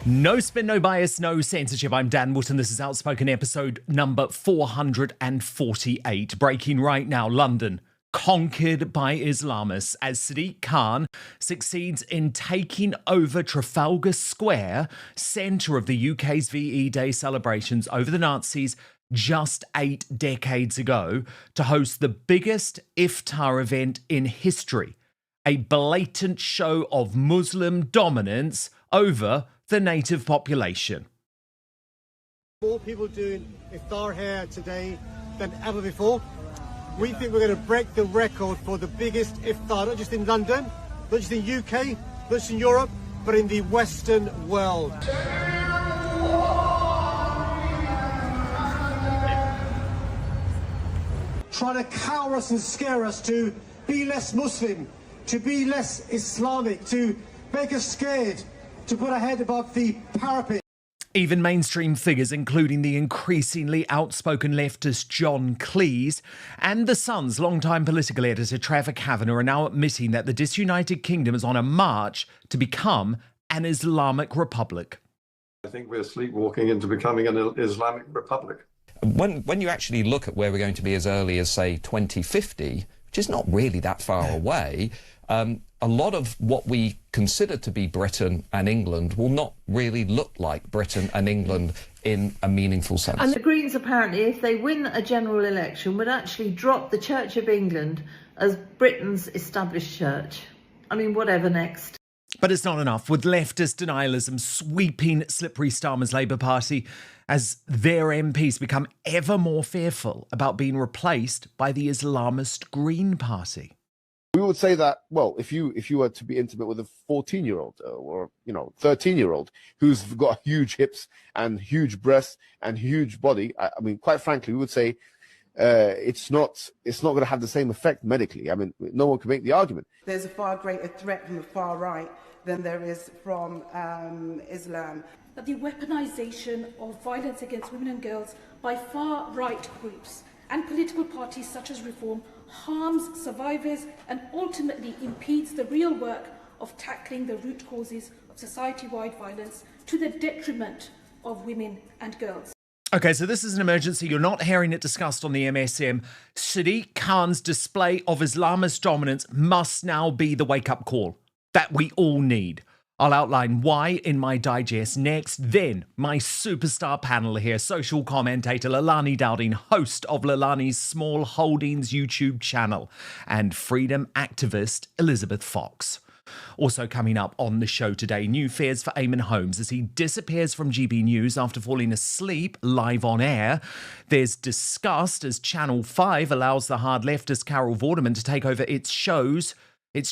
No spin, no bias, no censorship. I'm Dan Wootton. This is Outspoken episode number 448. Breaking right now, London conquered by Islamists as Sadiq Khan succeeds in taking over Trafalgar Square, centre of the UK's VE Day celebrations over the Nazis just 8 decades ago, to host the biggest Iftar event in history, a blatant show of Muslim dominance over the native population. More people doing Iftar here today than ever before. We think we're going to break the record for the biggest Iftar, not just in London, not just in UK, not just in Europe, but in the Western world. Trying to cower us and scare us to be less Muslim, to be less Islamic, to make us scared, to put our head above the parapet. Even mainstream figures, including the increasingly outspoken leftist John Cleese and The Sun's longtime political editor Trevor Kavanagh, are now admitting that the Disunited Kingdom is on a march to become an Islamic Republic. I think we're sleepwalking into becoming an Islamic Republic. When you actually look at where we're going to be as early as, say, 2050, which is not really that far away, a lot of what we consider to be Britain and England will not really look like Britain and England in a meaningful sense. And the Greens, apparently, if they win a general election, would actually drop the Church of England as Britain's established church. I mean, whatever next. But it's not enough, with leftist denialism sweeping slippery Starmer's Labour Party as their MPs become ever more fearful about being replaced by the Islamist Green Party. We would say that, well, if you were to be intimate with a 14-year-old or 13-year-old who's got huge hips and huge breasts and huge body, I mean, quite frankly, we would say it's not going to have the same effect medically. I mean, no one can make the argument. There's a far greater threat from the far right than there is from Islam. That the weaponisation of violence against women and girls by far-right groups and political parties such as Reform harms survivors and ultimately impedes the real work of tackling the root causes of society-wide violence to the detriment of women and girls. Okay, so this is an emergency. You're not hearing it discussed on the MSM. Sadiq Khan's display of Islamist dominance must now be the wake-up call that we all need. I'll outline why in my digest next. Then, my superstar panel here, social commentator Lalani Dowding, host of Lalani's Small Holdings YouTube channel, and freedom activist Elizabeth Fox. Also coming up on the show today, new fears for Eamon Holmes as he disappears from GB News after falling asleep live on air. There's disgust as Channel 5 allows the hard leftist Carol Vorderman to take over its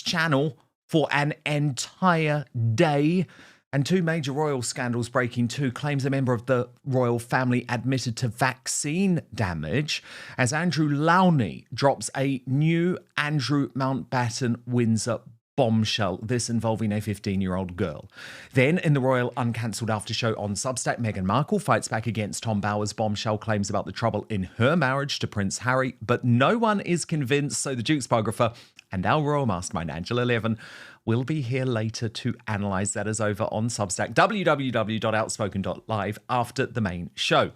channel, for an entire day. And 2 major royal scandals breaking too. Claims a member of the royal family admitted to vaccine damage as Andrew Lowney drops a new Andrew Mountbatten Windsor bombshell, this involving a 15-year-old girl. Then, in the royal uncancelled after show on Substack, Meghan Markle fights back against Tom Bower's bombshell claims about the trouble in her marriage to Prince Harry, but no one is convinced, so the Duke's biographer and our royal mastermind, Angela Levin, will be here later to analyse that as over on Substack, www.outspoken.live, after the main show.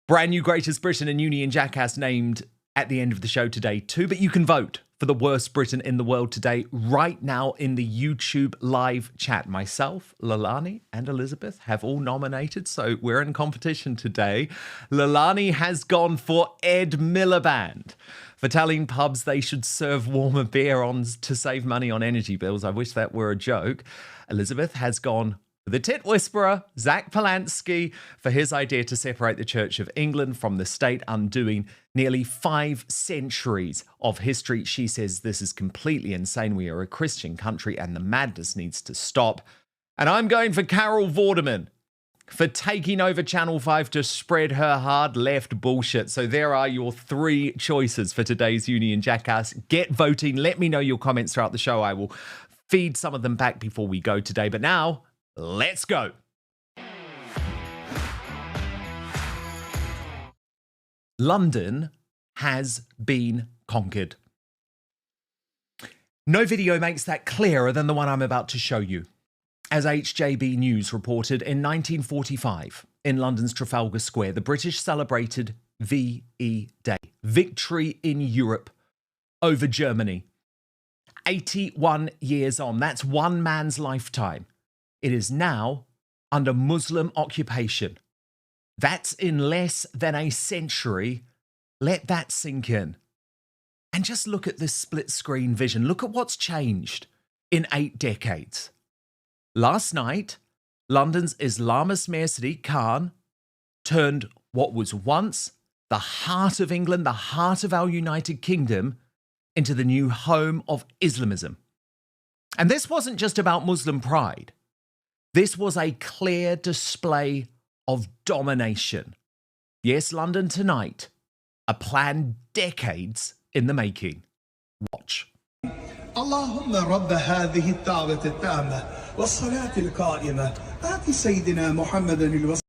Brand new Greatest Britain and Union Jackass named at the end of the show today too, but you can vote for the worst Britain in the world today right now in the YouTube live chat. Myself, Lalani and Elizabeth have all nominated, so we're in competition today. Lalani has gone for Ed Miliband for telling pubs they should serve warmer beer on to save money on energy bills. I wish that were a joke. Elizabeth has gone for the tit whisperer, Zach Polanski, for his idea to separate the Church of England from the state, undoing nearly 5 centuries of history. She says this is completely insane. We are a Christian country and the madness needs to stop. And I'm going for Carol Vorderman for taking over Channel 5 to spread her hard left bullshit. So there are your 3 choices for today's Union Jackass. Get voting. Let me know your comments throughout the show. I will feed some of them back before we go today. But now, let's go. London has been conquered. No video makes that clearer than the one I'm about to show you. As HJB News reported, in 1945, in London's Trafalgar Square, the British celebrated VE Day, Victory in Europe over Germany. 81 years on, that's one man's lifetime. It is now under Muslim occupation. That's in less than a century. Let that sink in. And just look at this split-screen vision. Look at what's changed in 8 decades. Last night, London's Islamist Mayor Sadiq Khan turned what was once the heart of England, the heart of our United Kingdom, into the new home of Islamism. And this wasn't just about Muslim pride. This was a clear display of domination. Yes, London tonight, a plan decades in the making. Watch. اللهم رب هذه الدعوة التامة والصلاة القائمة آت سيدنا محمد الوصية.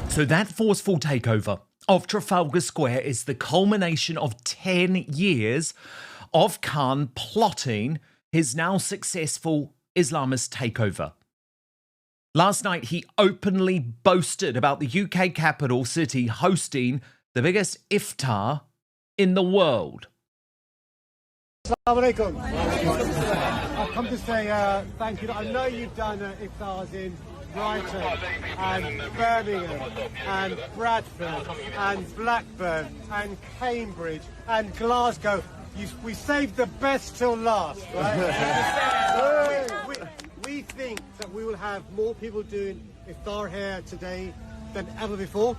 So that forceful takeover of Trafalgar Square is the culmination of 10 years of Khan plotting his now successful Islamist takeover. Last night, he openly boasted about the UK capital city hosting the biggest iftar in the world. Assalamu alaikum. I've come to say thank you. I know you've done iftars in Brighton and Birmingham and Bradford and Blackburn and Cambridge and Glasgow. We saved the best till last, right? we think that we will have more people doing iftar here today than ever before.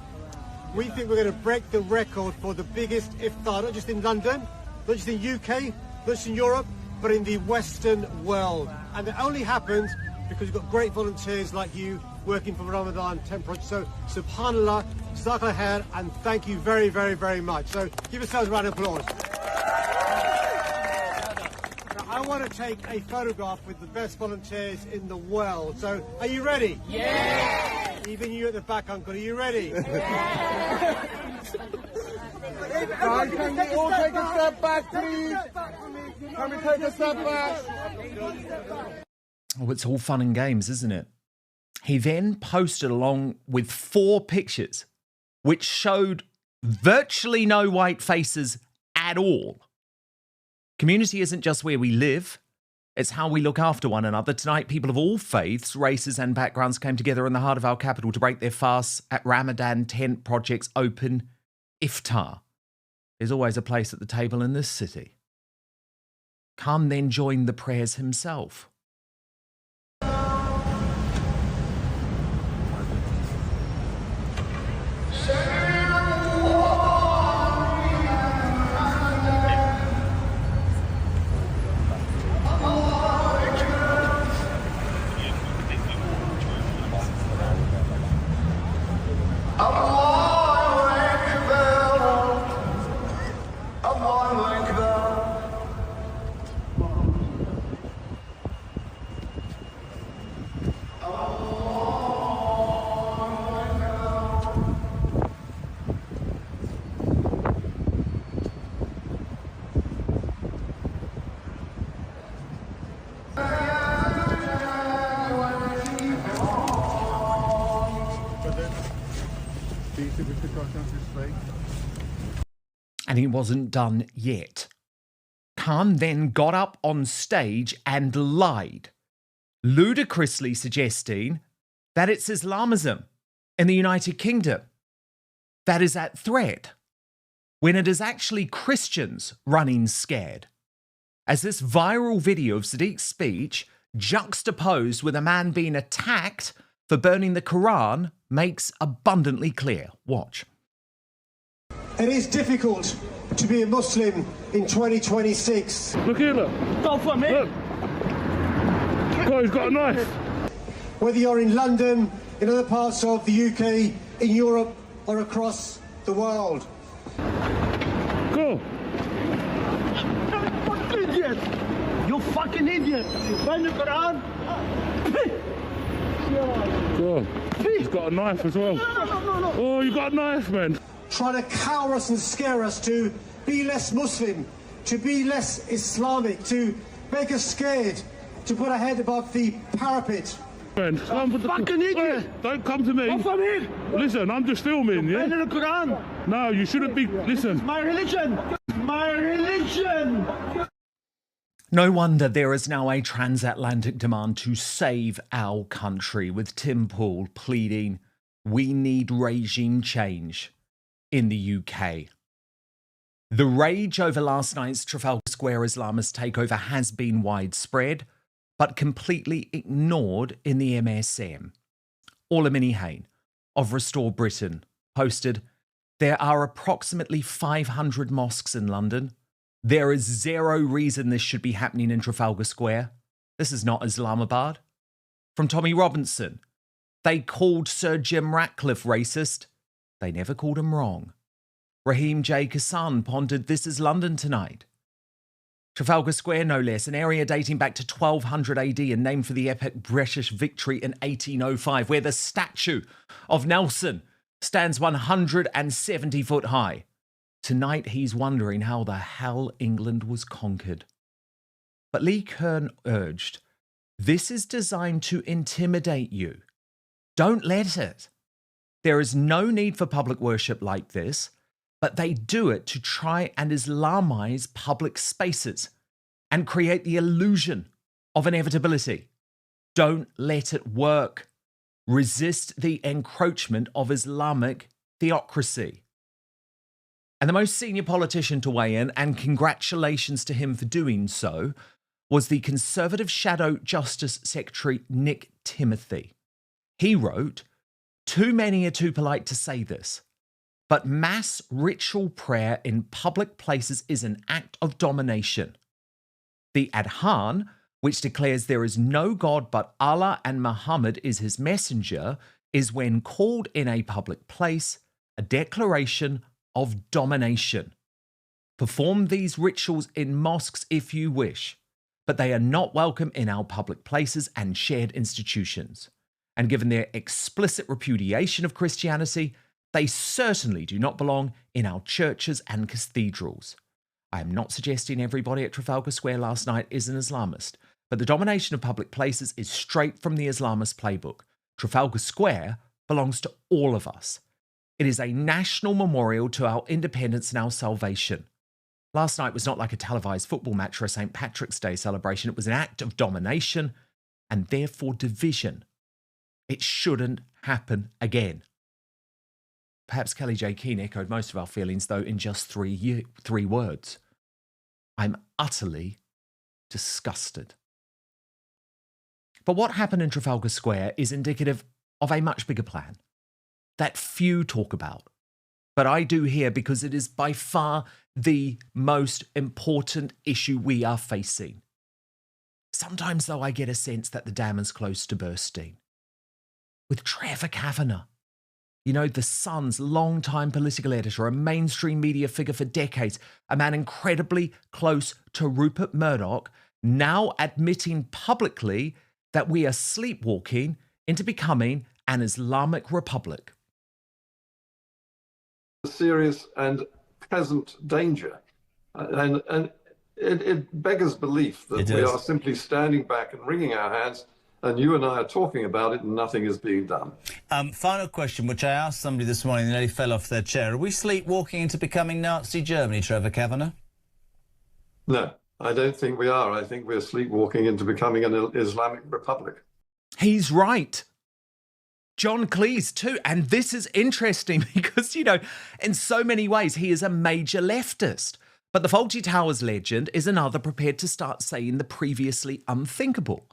We think we're going to break the record for the biggest iftar, not just in London, not just in UK, not just in Europe, but in the Western world. And it only happened because we've got great volunteers like you working for Ramadan 10 projects. So, subhanallah, jazakallah khair, and thank you very, very, very much. So, give yourselves a round of applause. Now, I want to take a photograph with the best volunteers in the world. So, are you ready? Yeah! Even you at the back, Uncle, are you ready? Yeah! Guys, can we all take a step back, please? Can we take a step back? Oh, it's all fun and games, isn't it? He then posted along with 4 pictures, which showed virtually no white faces at all. Community isn't just where we live, it's how we look after one another. Tonight, people of all faiths, races and backgrounds came together in the heart of our capital to break their fasts at Ramadan tent projects open Iftar. There's always a place at the table in this city. Khan then joined the prayers himself. And he wasn't done yet. Khan then got up on stage and lied, ludicrously suggesting that it's Islamism in the United Kingdom that is at threat, when it is actually Christians running scared. As this viral video of Sadiq's speech juxtaposed with a man being attacked for burning the Quran makes abundantly clear. Watch. It is difficult to be a Muslim in 2026. Look here, look. Go for me. Look. God, he's got a knife. Whether you're in London, in other parts of the UK, in Europe, or across the world. Go. You idiot. You fucking idiot. You burn the Quran. God, he's got a knife as well. No. Oh, you got a knife, man. Trying to cower us and scare us to be less Muslim, to be less Islamic, to make us scared, to put our head above the parapet. Man, fucking idiot! Hey, don't come to me. Come here. Listen, I'm just filming, yeah? The Quran. No, you shouldn't be. Listen. My religion. My religion. No wonder there is now a transatlantic demand to save our country, with Tim Pool pleading, we need regime change in the UK. The rage over last night's Trafalgar Square Islamist takeover has been widespread, but completely ignored in the MSM. Olamini Hain of Restore Britain posted, there are approximately 500 mosques in London. There is zero reason this should be happening in Trafalgar Square. This is not Islamabad. From Tommy Robinson, they called Sir Jim Ratcliffe racist. They never called him wrong. Raheem J. Kassan pondered, this is London tonight. Trafalgar Square, no less, an area dating back to 1200 AD and named for the epic British victory in 1805, where the statue of Nelson stands 170 foot high. Tonight, he's wondering how the hell England was conquered. But Lee Kern urged, this is designed to intimidate you. Don't let it. There is no need for public worship like this, but they do it to try and Islamize public spaces and create the illusion of inevitability. Don't let it work. Resist the encroachment of Islamic theocracy. And the most senior politician to weigh in, and congratulations to him for doing so, was the Conservative Shadow Justice Secretary Nick Timothy. He wrote, too many are too polite to say this, but mass ritual prayer in public places is an act of domination. The Adhan, which declares there is no God but Allah and Muhammad is his messenger, is when called in a public place, a declaration of domination. Perform these rituals in mosques if you wish, but they are not welcome in our public places and shared institutions. And given their explicit repudiation of Christianity, they certainly do not belong in our churches and cathedrals. I am not suggesting everybody at Trafalgar Square last night is an Islamist, but the domination of public places is straight from the Islamist playbook. Trafalgar Square belongs to all of us. It is a national memorial to our independence and our salvation. Last night was not like a televised football match or a St. Patrick's Day celebration. It was an act of domination and therefore division. It shouldn't happen again. Perhaps Kelly J. Keane echoed most of our feelings, though, in just three words. I'm utterly disgusted. But what happened in Trafalgar Square is indicative of a much bigger plan that few talk about. But I do here because it is by far the most important issue we are facing. Sometimes, though, I get a sense that the dam is close to bursting. With Trevor Kavanagh, you know, the Sun's longtime political editor, a mainstream media figure for decades, a man incredibly close to Rupert Murdoch, now admitting publicly that we are sleepwalking into becoming an Islamic Republic. Serious and present danger. And it beggars belief that we are simply standing back and wringing our hands, and you and I are talking about it and nothing is being done. Final question, which I asked somebody this morning and they fell off their chair. Are we sleepwalking into becoming Nazi Germany, Trevor Kavanagh? No, I don't think we are. I think we're sleepwalking into becoming an Islamic Republic. He's right. John Cleese too. And this is interesting because, you know, in so many ways, he is a major leftist. But the Fawlty Towers legend is another prepared to start saying the previously unthinkable.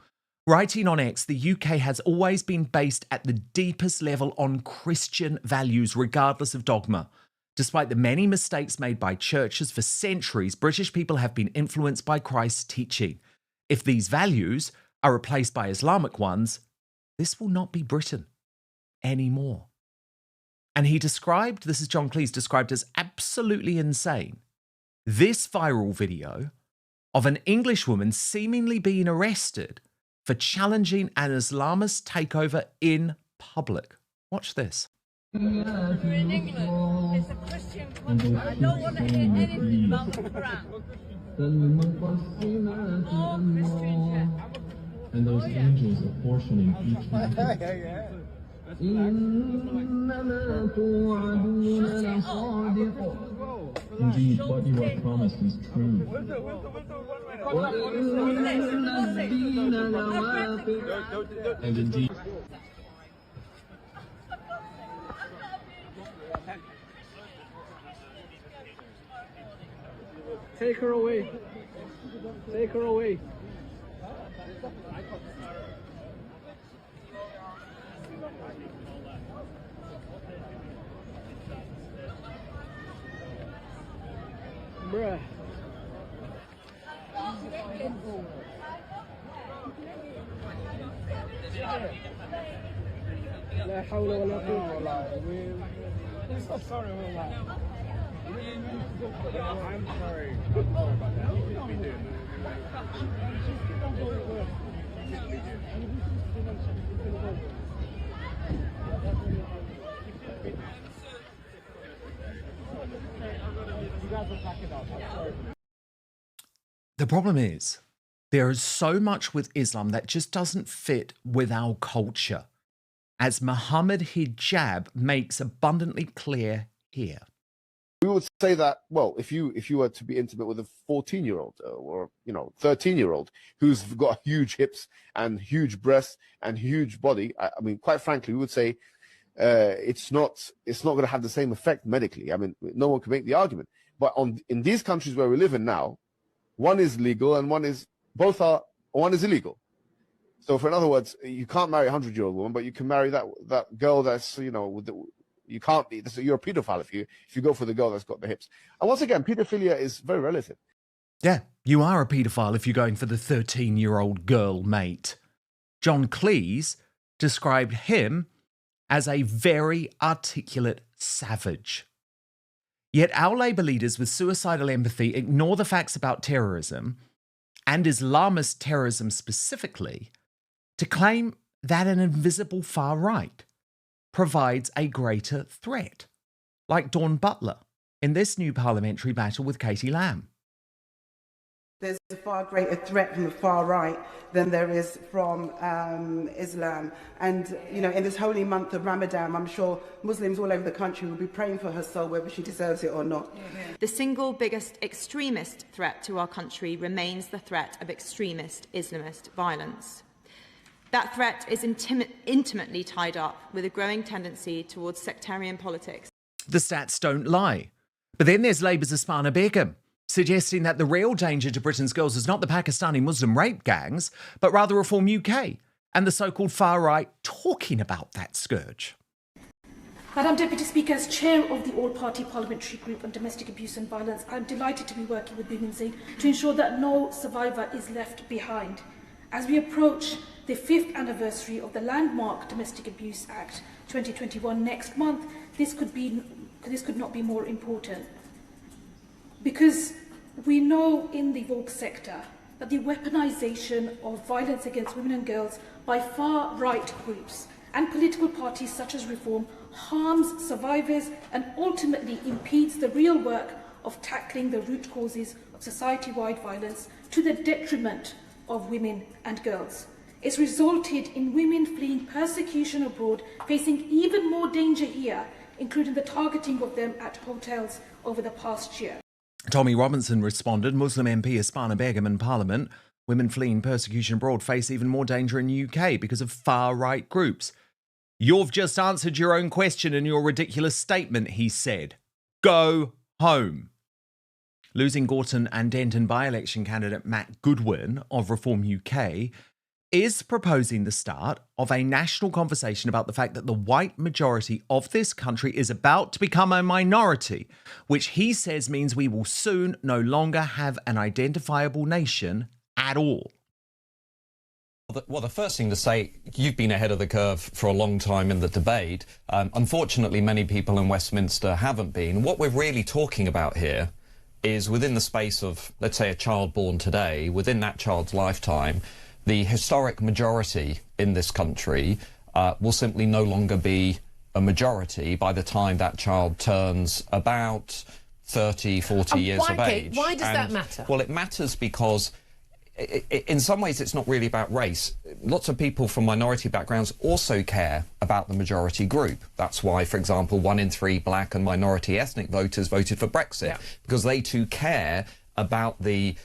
Writing on X, the UK has always been based at the deepest level on Christian values, regardless of dogma. Despite the many mistakes made by churches for centuries, British people have been influenced by Christ's teaching. If these values are replaced by Islamic ones, this will not be Britain anymore. And he described, this is John Cleese, described as absolutely insane, this viral video of an English woman seemingly being arrested for challenging an Islamist takeover in public. Watch this. We're in England. It's a Christian country. I don't want to hear anything about the Quran. All Christian church. And those angels apportioning each one. Indeed, what you are promised is true. And indeed, take her away. Take her away. Bruh. لا حول ولا قوة إلا بالله. Stop, sorry about that. I'm sorry. about that. You shouldn't be doing The problem is, there is so much with Islam that just doesn't fit with our culture, as Muhammad Hijab makes abundantly clear here. We would say that, well, if you were to be intimate with a 14-year-old or 13-year-old who's got huge hips and huge breasts and huge body, I mean, quite frankly, we would say it's not going to have the same effect medically. I mean, no one can make the argument. But in these countries where we live in now, one is legal and one is illegal. So, in other words, you can't marry a 100-year-old woman, but you can marry that girl that's you can't be. You're a paedophile if you go for the girl that's got the hips. And once again, paedophilia is very relative. Yeah, you are a paedophile if you're going for the 13-year-old girl, mate. John Cleese described him as a very articulate savage. Yet our Labour leaders with suicidal empathy ignore the facts about terrorism, and Islamist terrorism specifically, to claim that an invisible far right provides a greater threat, like Dawn Butler in this new parliamentary battle with Katie Lamb. There's a far greater threat from the far right than there is from Islam. And, in this holy month of Ramadan, I'm sure Muslims all over the country will be praying for her soul, whether she deserves it or not. The single biggest extremist threat to our country remains the threat of extremist Islamist violence. That threat is intimately tied up with a growing tendency towards sectarian politics. The stats don't lie. But then there's Labour's Asmana Begum, suggesting that the real danger to Britain's girls is not the Pakistani Muslim rape gangs, but rather Reform UK and the so-called far right talking about that scourge. Madam Deputy Speaker, as chair of the All-Party Parliamentary Group on Domestic Abuse and Violence, I'm delighted to be working with Women's Aid to ensure that no survivor is left behind. As we approach the 5th anniversary of the landmark Domestic Abuse Act 2021 next month, this could not be more important. Because we know in the woke sector that the weaponisation of violence against women and girls by far-right groups and political parties such as Reform harms survivors and ultimately impedes the real work of tackling the root causes of society-wide violence to the detriment of women and girls. It's resulted in women fleeing persecution abroad, facing even more danger here, including the targeting of them at hotels over the past year. Tommy Robinson responded, Muslim MP Asmana Begum in Parliament, women fleeing persecution abroad face even more danger in the UK because of far-right groups. You've just answered your own question in your ridiculous statement, he said. Go home. Losing Gorton and Denton by-election candidate Matt Goodwin of Reform UK is proposing the start of a national conversation about the fact that the white majority of this country is about to become a minority, which he says means we will soon no longer have an identifiable nation at all. Well, the first thing to say, you've been ahead of the curve for a long time in the debate. Unfortunately, many people in Westminster haven't been. What we're really talking about here is within the space of, let's say, a child born today, within that child's lifetime, the historic majority in this country will simply no longer be a majority by the time that child turns about 30, 40 years of age. Why does that matter? Well, it matters because in some ways it's not really about race. Lots of people from minority backgrounds also care about the majority group. That's why, for example, 1 in 3 black and minority ethnic voters voted for Brexit, because they too care about the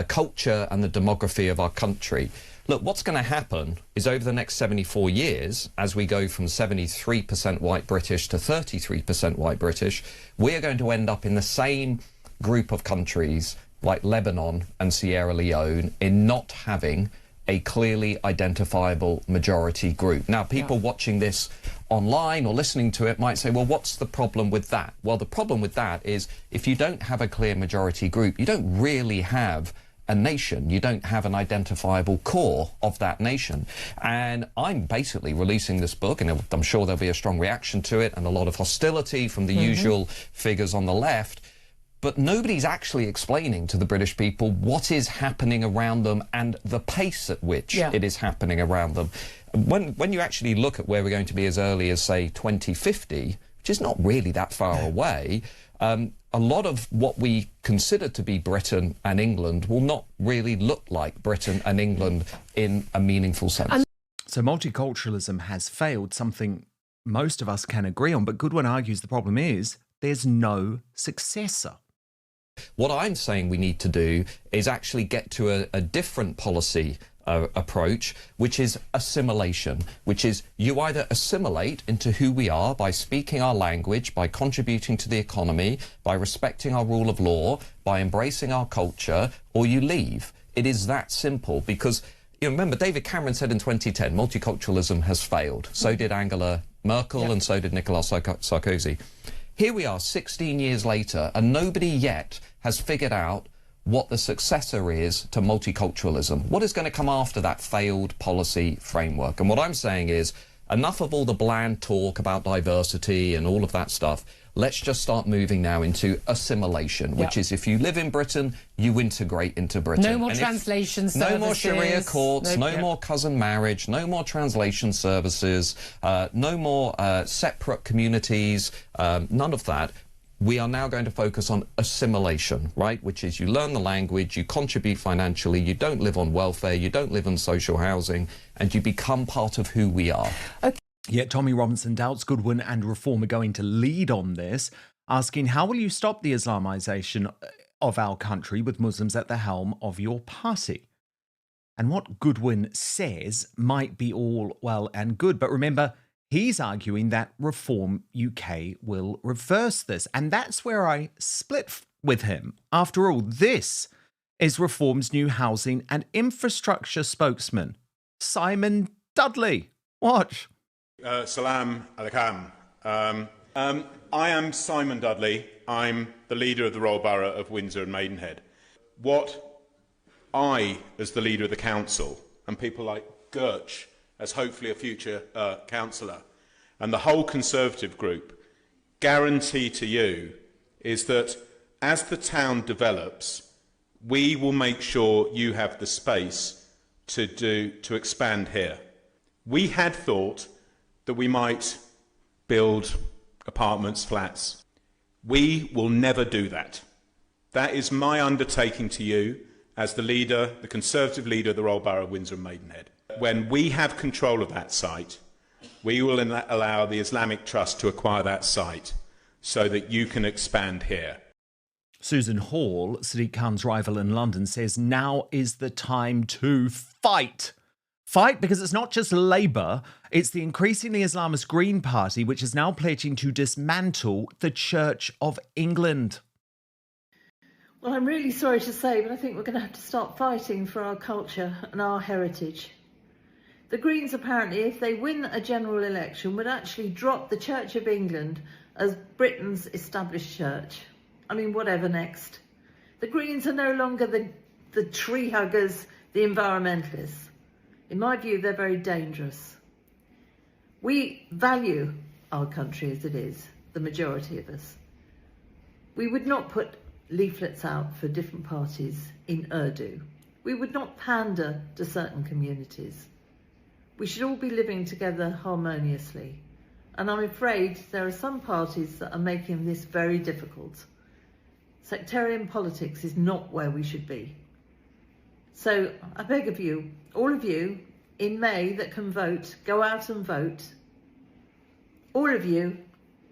culture and the demography of our country. Look, what's going to happen is over the next 74 years, as we go from 73% white British to 33% white British, we are going to end up in the same group of countries like Lebanon and Sierra Leone in not having a clearly identifiable majority group. Now, people watching this online or listening to it might say, well, what's the problem with that? Well, the problem with that is if you don't have a clear majority group, you don't really have a nation. You don't have an identifiable core of that nation. And I'm basically releasing this book, and I'm sure there'll be a strong reaction to it and a lot of hostility from the usual figures on the left. But nobody's actually explaining to the British people what is happening around them and the pace at which it is happening around them. When you actually look at where we're going to be as early as, say, 2050, which is not really that far away, a lot of what we consider to be Britain and England will not really look like Britain and England in a meaningful sense. So multiculturalism has failed, something most of us can agree on, but Goodwin argues the problem is there's no successor. What I'm saying we need to do is actually get to a different policy approach, which is assimilation, which is you either assimilate into who we are by speaking our language, by contributing to the economy, by respecting our rule of law, by embracing our culture, or you leave. It is that simple because, you know, remember David Cameron said in 2010, multiculturalism has failed. So did Angela Merkel and so did Nicolas Sarkozy. Here we are 16 years later and nobody yet has figured out what the successor is to multiculturalism. What is going to come after that failed policy framework? And what I'm saying is enough of all the bland talk about diversity and all of that stuff. Let's just start moving now into assimilation, which is if you live in Britain, you integrate into Britain. No more translation services. No more Sharia courts, no more cousin marriage, no more translation services, no more separate communities, none of that. We are now going to focus on assimilation, right? Which is you learn the language, you contribute financially, you don't live on welfare, you don't live on social housing, and you become part of who we are. Okay. Yet Tommy Robinson doubts Goodwin and Reform are going to lead on this, asking how will you stop the Islamisation of our country with Muslims at the helm of your party? And what Goodwin says might be all well and good, but remember, he's arguing that Reform UK will reverse this. And that's where I split with him. After all, this is Reform's new housing and infrastructure spokesman, Simon Dudley. Watch. Salam alaikum. I am Simon Dudley. I'm the leader of the Royal Borough of Windsor and Maidenhead. What I, as the leader of the council, and people like Gertch, as hopefully a future councillor, and the whole Conservative group guarantee to you is that as the town develops, we will make sure you have the space to expand here. We had thought that we might build apartments, flats. We will never do that. That is my undertaking to you as the leader, the Conservative leader of the Royal Borough of Windsor and Maidenhead. When we have control of that site, we will allow the Islamic Trust to acquire that site so that you can expand here. Susan Hall, Sadiq Khan's rival in London, says now is the time to fight. Fight because it's not just Labour, it's the increasingly Islamist Green Party, which is now pledging to dismantle the Church of England. Well, I'm really sorry to say, but I think we're going to have to start fighting for our culture and our heritage. The Greens apparently, if they win a general election, would actually drop the Church of England as Britain's established church. I mean, whatever next. The Greens are no longer the tree huggers, the environmentalists. In my view, they're very dangerous. We value our country as it is, the majority of us. We would not put leaflets out for different parties in Urdu. We would not pander to certain communities. We should all be living together harmoniously. And I'm afraid there are some parties that are making this very difficult. Sectarian politics is not where we should be. So I beg of you, all of you in May that can vote, go out and vote. All of you,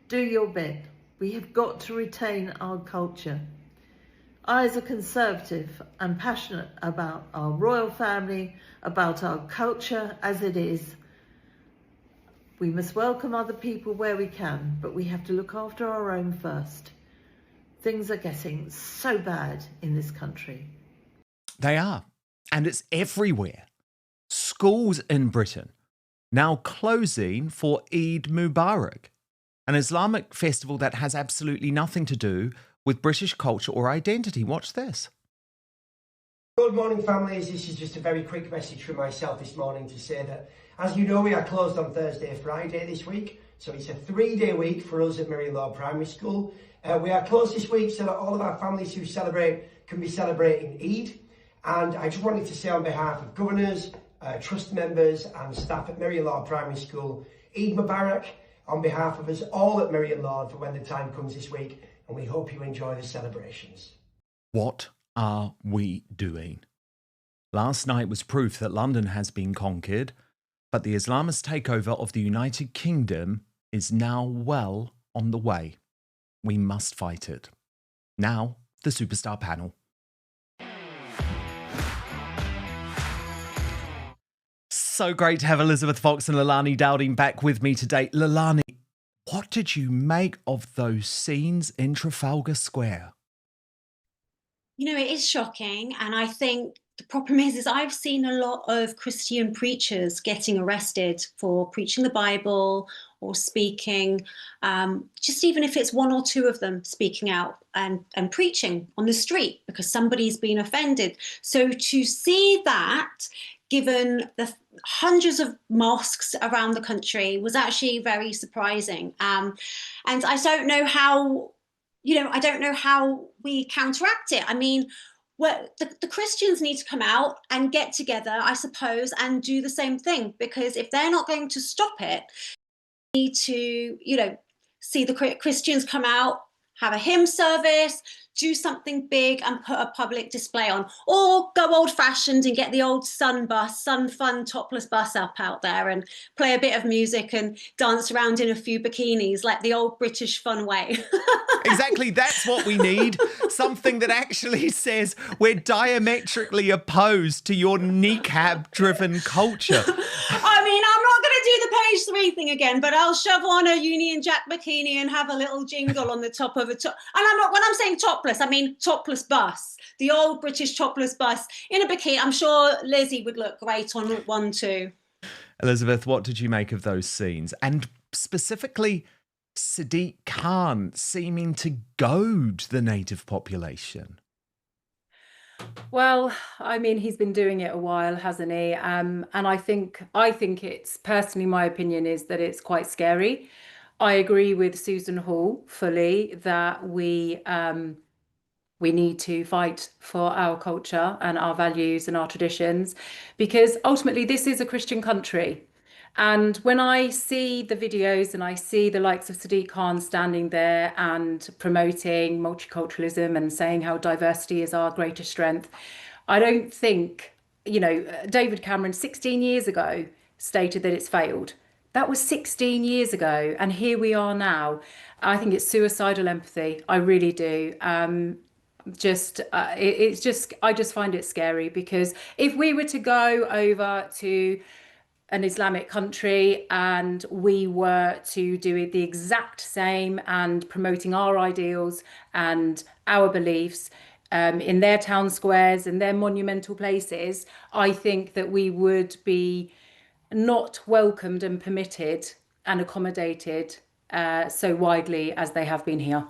do your bit. We have got to retain our culture. I, as a Conservative, am passionate about our royal family, about our culture as it is. We must welcome other people where we can, but we have to look after our own first. Things are getting so bad in this country. They are. And it's everywhere. Schools in Britain now closing for Eid Mubarak, an Islamic festival that has absolutely nothing to do with British culture or identity. Watch this. Good morning, families. This is just a very quick message from myself this morning to say that, as you know, we are closed on Thursday, Friday this week. So it's a 3-day week for us at Miriam Law Primary School. We are closed this week so that all of our families who celebrate can be celebrating Eid. And I just wanted to say on behalf of governors, trust members and staff at Miriam Law Primary School, Eid Mubarak, on behalf of us all at Miriam Law for when the time comes this week. And we hope you enjoy the celebrations. What are we doing? Last night was proof that London has been conquered, but the Islamist takeover of the United Kingdom is now well on the way. We must fight it. Now, the Superstar panel. So great to have Elizabeth Fox and Lilani Dowding back with me today. Lilani, what did you make of those scenes in Trafalgar Square? You know, it is shocking. And I think the problem is I've seen a lot of Christian preachers getting arrested for preaching the Bible or speaking, just even if it's one or two of them speaking out and preaching on the street because somebody's been offended. So to see that, given the hundreds of mosques around the country, was actually very surprising. And I don't know how, I don't know how we counteract it. I mean, the Christians need to come out and get together, I suppose, and do the same thing, because if they're not going to stop it, we need to, see the Christians come out, have a hymn service, do something big and put a public display on, or go old fashioned and get the old sun fun topless bus up out there and play a bit of music and dance around in a few bikinis like the old British fun way. Exactly, that's what we need. Something that actually says we're diametrically opposed to your kneecap-driven culture. I mean, I'm not going to do the page 3 thing again, but I'll shove on a Union Jack bikini and have a little jingle on the top of a top. And when I'm saying topless, I mean topless bus, the old British topless bus in a bikini. I'm sure Lizzie would look great on Route 1 too. Elizabeth, what did you make of those scenes? And specifically, Sadiq Khan seeming to goad the native population. Well, I mean, he's been doing it a while, hasn't he? And I think it's, personally, my opinion is that it's quite scary. I agree with Susan Hall fully that we need to fight for our culture and our values and our traditions, because ultimately this is a Christian country. And when I see the videos and I see the likes of Sadiq Khan standing there and promoting multiculturalism and saying how diversity is our greatest strength, I don't think, David Cameron 16 years ago stated that it's failed. That was 16 years ago. And here we are now. I think it's suicidal empathy. I really do. I just find it scary, because if we were to go over to an Islamic country and we were to do it the exact same and promoting our ideals and our beliefs in their town squares and their monumental places, I think that we would be not welcomed and permitted and accommodated so widely as they have been here.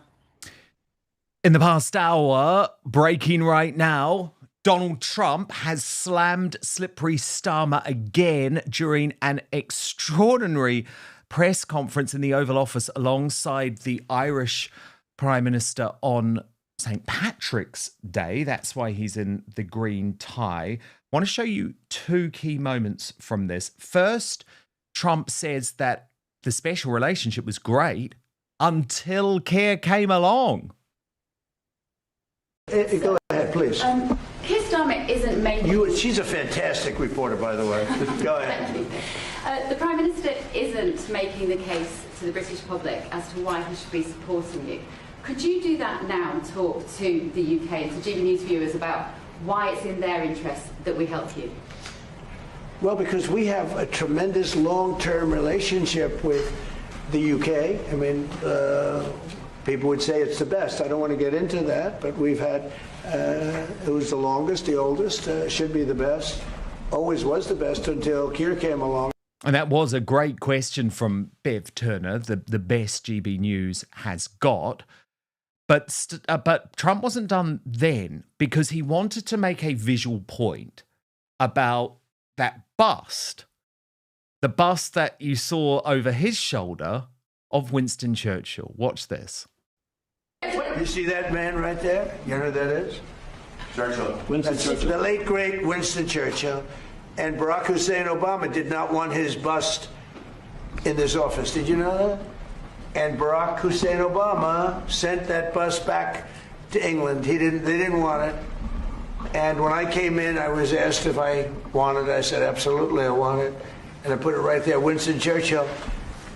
In the past hour, breaking right now, Donald Trump has slammed slippery Starmer again during an extraordinary press conference in the Oval Office alongside the Irish Prime Minister on St. Patrick's Day. That's why he's in the green tie. I want to show you two key moments from this. First, Trump says that the special relationship was great until Keir came along. Go ahead, please. Keir Starmer isn't making... She's a fantastic reporter, by the way. Go ahead. The Prime Minister isn't making the case to the British public as to why he should be supporting you. Could you do that now and talk to the UK and to GB News viewers about why it's in their interest that we help you? Well, because we have a tremendous long-term relationship with the UK. I mean, people would say it's the best. I don't want to get into that, but we've had, it was the longest, the oldest, should be the best, always was the best until Keir came along. And that was a great question from Bev Turner, the best GB News has got. But Trump wasn't done then, because he wanted to make a visual point about that bust, the bust that you saw over his shoulder of Winston Churchill. Watch this. You see that man right there? You know who that is? Churchill. Winston Churchill. The late, great Winston Churchill. And Barack Hussein Obama did not want his bust in this office. Did you know that? And Barack Hussein Obama sent that bust back to England. They didn't want it. And when I came in, I was asked if I wanted it. I said, absolutely, I want it. And I put it right there, Winston Churchill.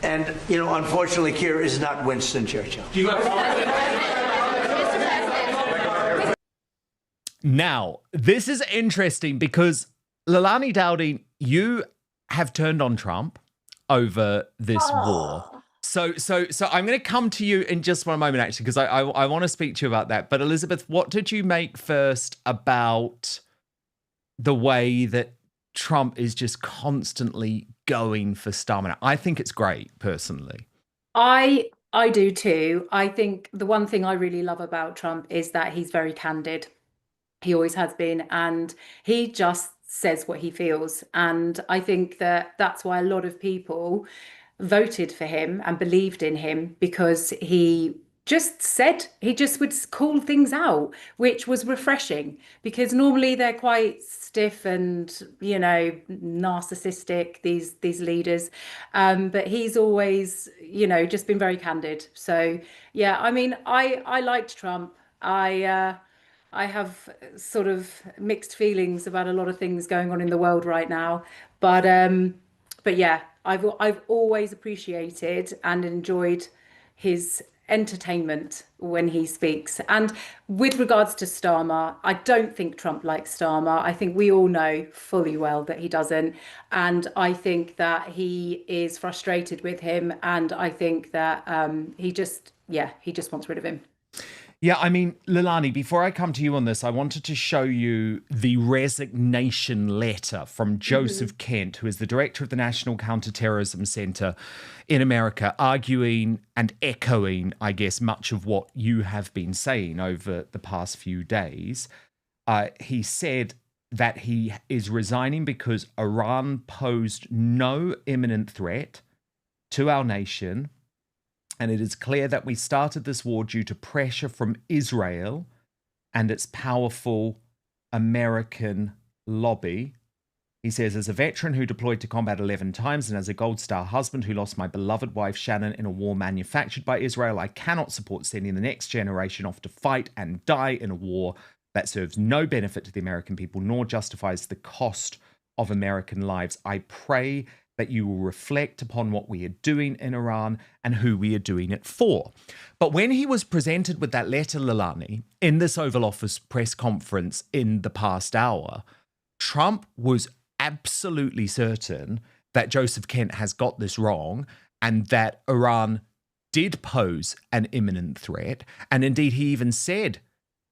And, you know, unfortunately, Keir is not Winston Churchill. Now, this is interesting because, Leilani Dowding, you have turned on Trump over this war. So I'm going to come to you in just one moment, actually, because I want to speak to you about that. But Elizabeth, what did you make first about the way that Trump is just constantly going for Starmer? I think it's great, personally. I do too. I think the one thing I really love about Trump is that he's very candid. He always has been, and he just says what he feels. And I think that that's why a lot of people voted for him and believed in him, because he just would call things out, which was refreshing, because normally they're quite stiff and, you know, narcissistic, these leaders, but he's always, you know, just been very candid. So yeah, I mean, I liked Trump. I have sort of mixed feelings about a lot of things going on in the world right now, but yeah, I've always appreciated and enjoyed his entertainment when he speaks. And with regards to Starmer, I don't think Trump likes Starmer. I think we all know fully well that he doesn't. And I think that he is frustrated with him. And I think that he just wants rid of him. Yeah, I mean, Leilani, before I come to you on this, I wanted to show you the resignation letter from Joseph Kent, who is the director of the National Counterterrorism Center in America, arguing and echoing, I guess, much of what you have been saying over the past few days. He said that he is resigning because Iran posed no imminent threat to our nation. And it is clear that we started this war due to pressure from Israel and its powerful American lobby. He says, as a veteran who deployed to combat 11 times and as a Gold Star husband who lost my beloved wife Shannon in a war manufactured by Israel, I cannot support sending the next generation off to fight and die in a war that serves no benefit to the American people nor justifies the cost of American lives. I pray that you will reflect upon what we are doing in Iran and who we are doing it for. But when he was presented with that letter, Leilani, in this Oval Office press conference in the past hour, Trump was absolutely certain that Joseph Kent has got this wrong and that Iran did pose an imminent threat. And indeed, he even said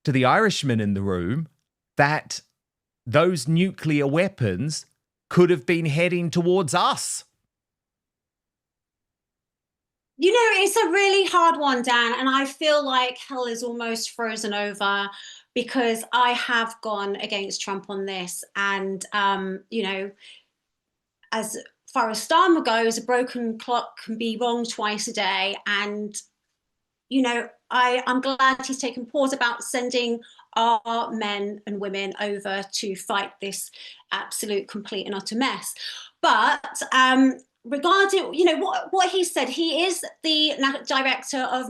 to the Irishman in the room that those nuclear weapons could have been heading towards us? You know, it's a really hard one, Dan, and I feel like hell is almost frozen over because I have gone against Trump on this. And, you know, as far as Starmer goes, a broken clock can be wrong twice a day. And, you know, I'm glad he's taken pause about sending our men and women over to fight this absolute, complete and utter mess. But regarding, you know, what he said, he is the director of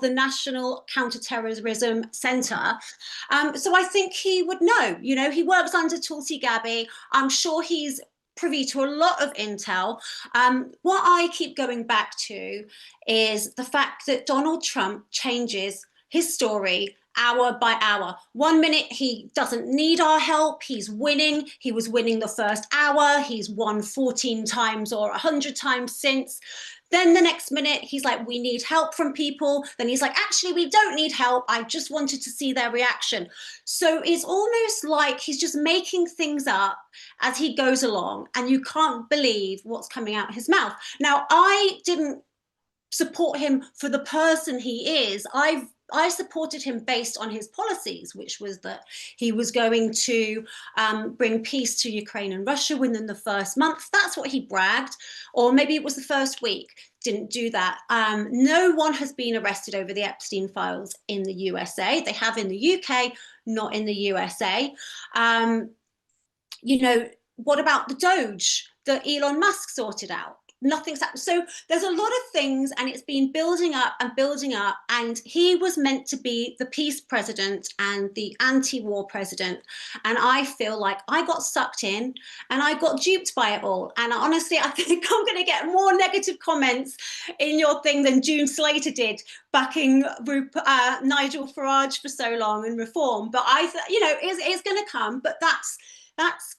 the National Counterterrorism Centre. So I think he would know. You know, he works under Tulsi Gabbard. I'm sure he's privy to a lot of intel. What I keep going back to is the fact that Donald Trump changes his story hour by hour. 1 minute he doesn't need our help, he's winning. He was winning the first hour, he's won 14 times or 100 times since. Then the next minute he's like, we need help from people. Then he's like, actually, we don't need help. I just wanted to see their reaction. So it's almost like he's just making things up as he goes along, and you can't believe what's coming out of his mouth. Now, I didn't support him for the person he is. I supported him based on his policies, which was that he was going to bring peace to Ukraine and Russia within the first month. That's what he bragged. Or maybe it was the first week. Didn't do that. No one has been arrested over the Epstein files in the USA. They have in the UK, not in the USA. You know, what about the Doge that Elon Musk sorted out? Nothing's happened. So there's a lot of things, and it's been building up and building up. And he was meant to be the peace president and the anti-war president. And I feel like I got sucked in and I got duped by it all. And honestly, I think I'm going to get more negative comments in your thing than June Slater did, backing Nigel Farage for so long and reform. But you know, it's going to come. But that's,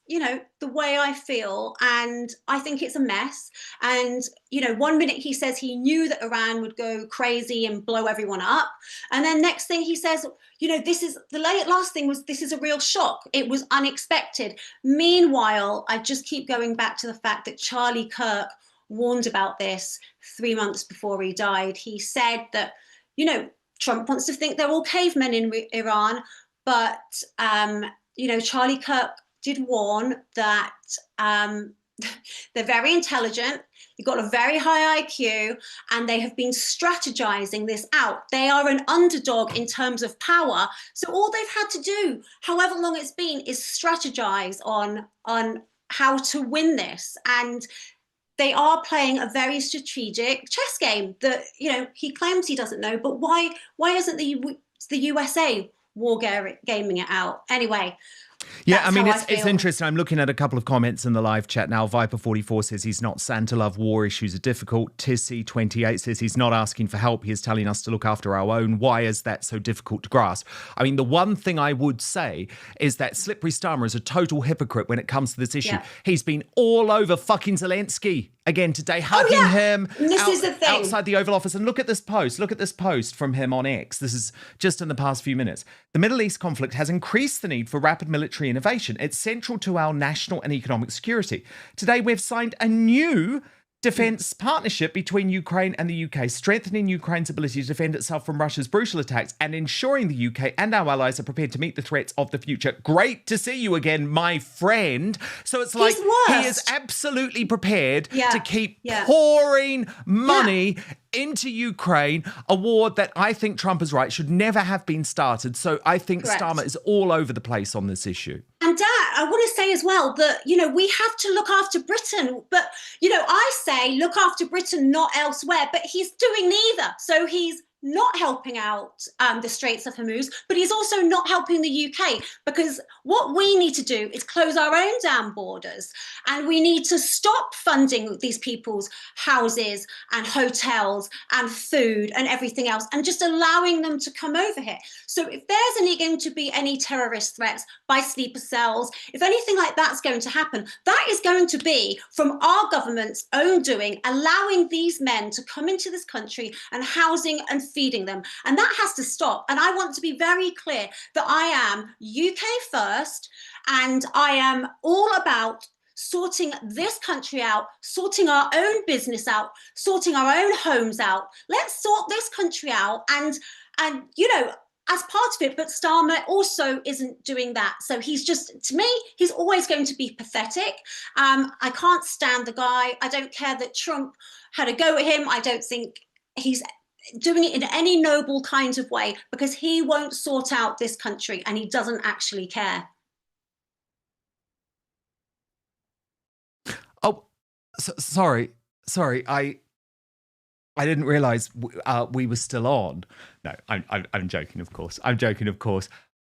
you know, the way I feel. And I think it's a mess. And, you know, 1 minute he says he knew that Iran would go crazy and blow everyone up. And then next thing he says, you know, this is the last thing was, this is a real shock. It was unexpected. Meanwhile, I just keep going back to the fact that Charlie Kirk warned about this 3 months before he died. He said that, you know, Trump wants to think they're all cavemen in Iran. But, you know, Charlie Kirk did warn that they're very intelligent, they've got a very high IQ, and they have been strategizing this out. They are an underdog in terms of power. So all they've had to do, however long it's been, is strategize on how to win this. And they are playing a very strategic chess game that, you know, he claims he doesn't know, but why isn't the USA war gaming it out? Anyway. Yeah, I mean, it's interesting. I'm looking at a couple of comments in the live chat now. Viper44 says he's not Santa Love. War issues are difficult. Tissy28 says he's not asking for help. He is telling us to look after our own. Why is that so difficult to grasp? I mean, the one thing I would say is that Slippery Starmer is a total hypocrite when it comes to this issue. Yeah. He's been all over fucking Zelensky again today, hugging him is the thing. Outside the Oval Office. And look at this post. Look at this post from him on X. This is just in the past few minutes. The Middle East conflict has increased the need for rapid military innovation. It's central to our national and economic security. Today, we've signed a new defence partnership between Ukraine and the UK, strengthening Ukraine's ability to defend itself from Russia's brutal attacks and ensuring the UK and our allies are prepared to meet the threats of the future. Great to see you again, my friend. So it's like he is absolutely prepared to keep pouring money into Ukraine, a war that I think Trump is right, should never have been started. So I think Starmer is all over the place on this issue. And Dad, I want to say as well that, you know, we have to look after Britain. But, you know, I say look after Britain, not elsewhere. But he's doing neither. So he's not helping out the Straits of Hormuz, but he's also not helping the UK, because what we need to do is close our own damn borders, and we need to stop funding these people's houses and hotels and food and everything else, and just allowing them to come over here. So if there's going to be any terrorist threats by sleeper cells, if anything like that's going to happen, that is going to be from our government's own doing, allowing these men to come into this country and housing and feeding them. And that has to stop. And I want to be very clear that I am UK first, and I am all about sorting this country out, sorting our own business out, sorting our own homes out. Let's sort this country out, and you know, as part of it. But Starmer also isn't doing that. So he's just, to me, he's always going to be pathetic. I can't stand the guy. I don't care that Trump had a go at him. I don't think he's doing it in any noble kind of way, because he won't sort out this country, and he doesn't actually care. Sorry. I didn't realise we were still on. No, I'm joking, of course.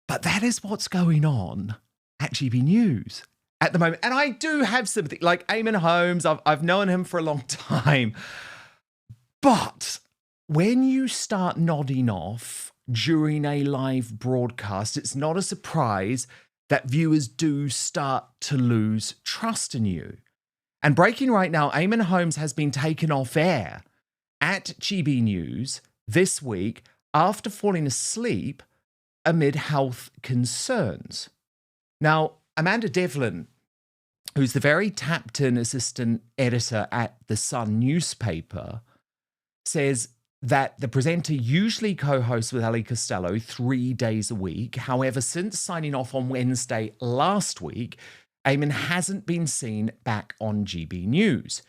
But that is what's going on at GB News at the moment. And I do have sympathy. Like Eamon Holmes, I've known him for a long time. But when you start nodding off during a live broadcast, it's not a surprise that viewers do start to lose trust in you. And breaking right now, Eamon Holmes has been taken off air at GB News this week after falling asleep amid health concerns. Now, Amanda Devlin, who's the very tapped-in assistant editor at The Sun newspaper, says that the presenter usually co-hosts with Ali Costello 3 days a week. However, since signing off on Wednesday last week, Eamon hasn't been seen back on GB News.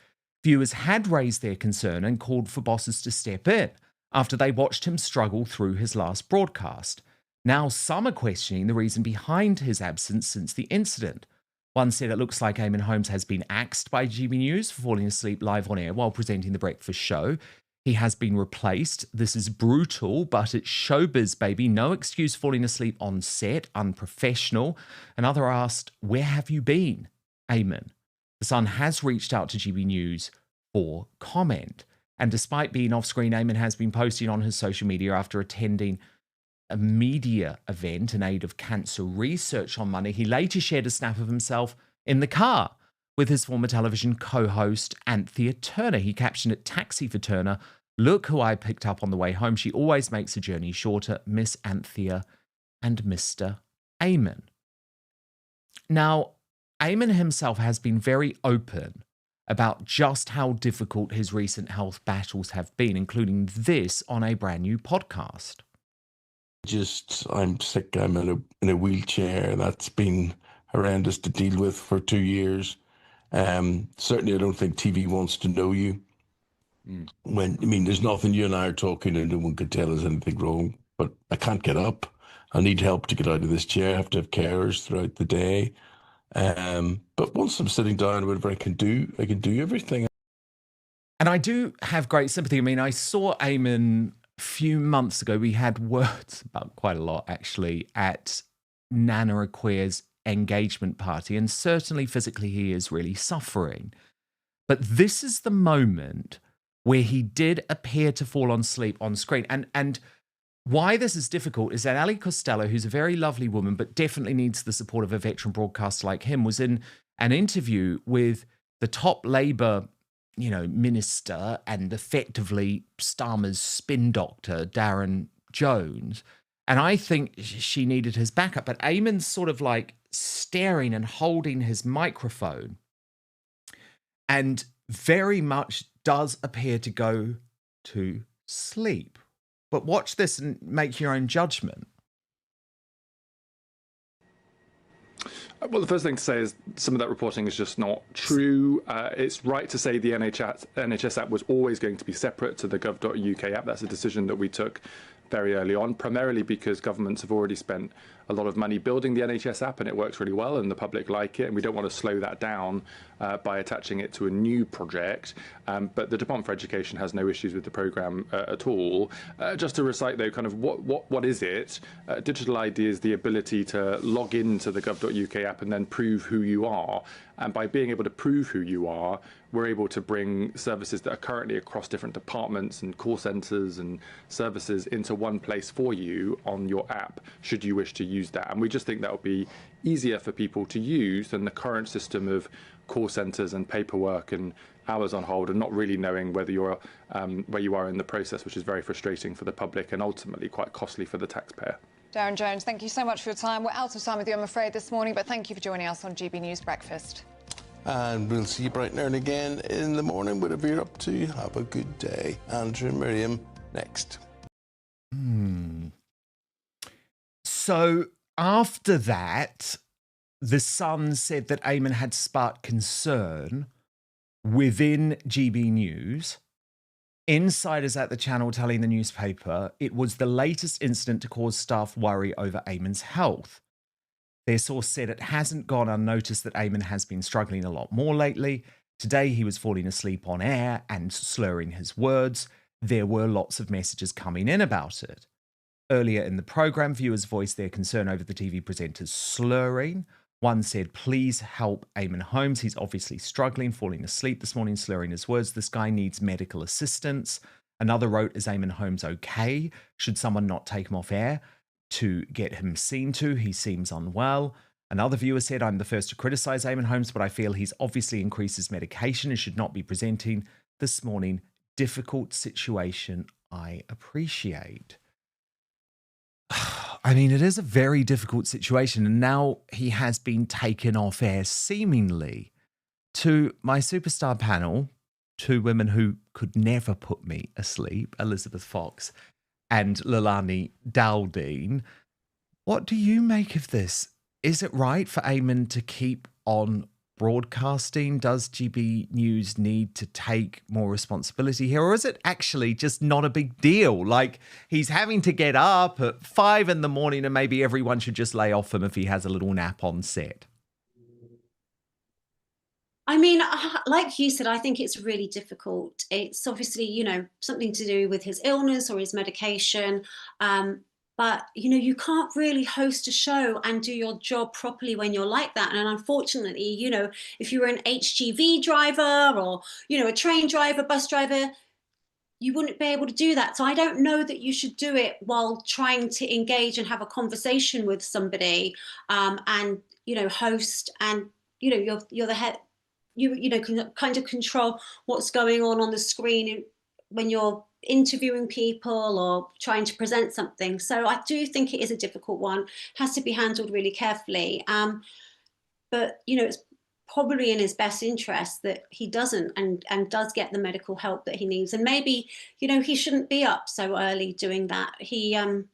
Viewers had raised their concern and called for bosses to step in after they watched him struggle through his last broadcast. Now some are questioning the reason behind his absence since the incident. One said it looks like Eamon Holmes has been axed by GB News for falling asleep live on air while presenting the breakfast show. He has been replaced. This is brutal, but it's showbiz, baby. No excuse falling asleep on set, unprofessional. Another asked, where have you been, Eamon? The Sun has reached out to GB News for comment. And despite being off screen, Eamon has been posting on his social media after attending a media event in aid of cancer research on Monday. He later shared a snap of himself in the car with his former television co-host, Anthea Turner. He captioned it, "Taxi for Turner. Look who I picked up on the way home. She always makes the journey shorter. Miss Anthea and Mr. Eamon." Now, Eamon himself has been very open about just how difficult his recent health battles have been, including this on a brand new podcast. I'm sick. I'm in a wheelchair. That's been horrendous to deal with for 2 years. Certainly, I don't think TV wants to know you. There's nothing. You and I are talking and no one could tell us anything wrong, but I can't get up. I need help to get out of this chair. I have to have carers throughout the day. But once I'm sitting down, whatever I can do everything. And I do have great sympathy. I mean, I saw Eamon a few months ago. We had words about quite a lot, actually, at Nana Aquare's engagement party. And certainly physically, he is really suffering. But this is the moment where he did appear to fall asleep on screen. And why this is difficult is that Ali Costello, who's a very lovely woman, but definitely needs the support of a veteran broadcaster like him, was in an interview with the top Labour, minister and effectively Starmer's spin doctor, Darren Jones. And I think she needed his backup. But Eamon's sort of like staring and holding his microphone and very much does appear to go to sleep. But watch this and make your own judgment. Well, the first thing to say is some of that reporting is just not true. It's right to say the NHS app was always going to be separate to the gov.uk app. That's a decision that we took very early on, primarily because governments have already spent a lot of money building the NHS app and it works really well and the public like it, and we don't want to slow that down by attaching it to a new project. But the Department for Education has no issues with the programme at all. Just to recite though, kind of what is it? Digital ID is the ability to log into the gov.uk app and then prove who you are. And by being able to prove who you are, we're able to bring services that are currently across different departments and call centres and services into one place for you on your app, should you wish to use that. And we just think that will be easier for people to use than the current system of call centres and paperwork and hours on hold and not really knowing whether you're where you are in the process, which is very frustrating for the public and ultimately quite costly for the taxpayer. Darren Jones, thank you so much for your time. We're out of time with you, I'm afraid, this morning, but thank you for joining us on GB News Breakfast. And we'll see you bright and early again in the morning, whatever you're up to. Have a good day. Andrew and Miriam next. So after that, the Sun said that Eamon had sparked concern within GB News. Insiders at the channel telling the newspaper it was the latest incident to cause staff worry over Eamon's health. Their source said it hasn't gone unnoticed that Eamon has been struggling a lot more lately. Today he was falling asleep on air and slurring his words. There were lots of messages coming in about it. Earlier in the programme, viewers voiced their concern over the TV presenter's slurring. One said, please help Eamon Holmes. He's obviously struggling, falling asleep this morning, slurring his words. This guy needs medical assistance. Another wrote, is Eamon Holmes okay? Should someone not take him off air to get him seen to? He seems unwell. Another viewer said, I'm the first to criticise Eamon Holmes, but I feel he's obviously increased his medication and should not be presenting this morning. Difficult situation, I appreciate. I mean, it is a very difficult situation, and now he has been taken off air seemingly. To my superstar panel, two women who could never put me asleep, Elizabeth Fox and Lilani Daldine. What do you make of this? Is it right for Eamon to keep on broadcasting? Does GB News need to take more responsibility here? Or is it actually just not a big deal? Like, he's having to get up at 5 in the morning and maybe everyone should just lay off him if he has a little nap on set. I mean, like you said, I think it's really difficult. It's obviously, you know, something to do with his illness or his medication. But, you know, you can't really host a show and do your job properly when you're like that. And unfortunately, you know, if you were an HGV driver or, you know, a train driver, bus driver, you wouldn't be able to do that. So I don't know that you should do it while trying to engage and have a conversation with somebody and, you know, host and, you know, you're the head, you know, can kind of control what's going on the screen when you're interviewing people or trying to present something. So I do think it is a difficult one, has to be handled really carefully. But, you know, it's probably in his best interest that he doesn't and does get the medical help that he needs. And maybe, you know, he shouldn't be up so early doing that. It's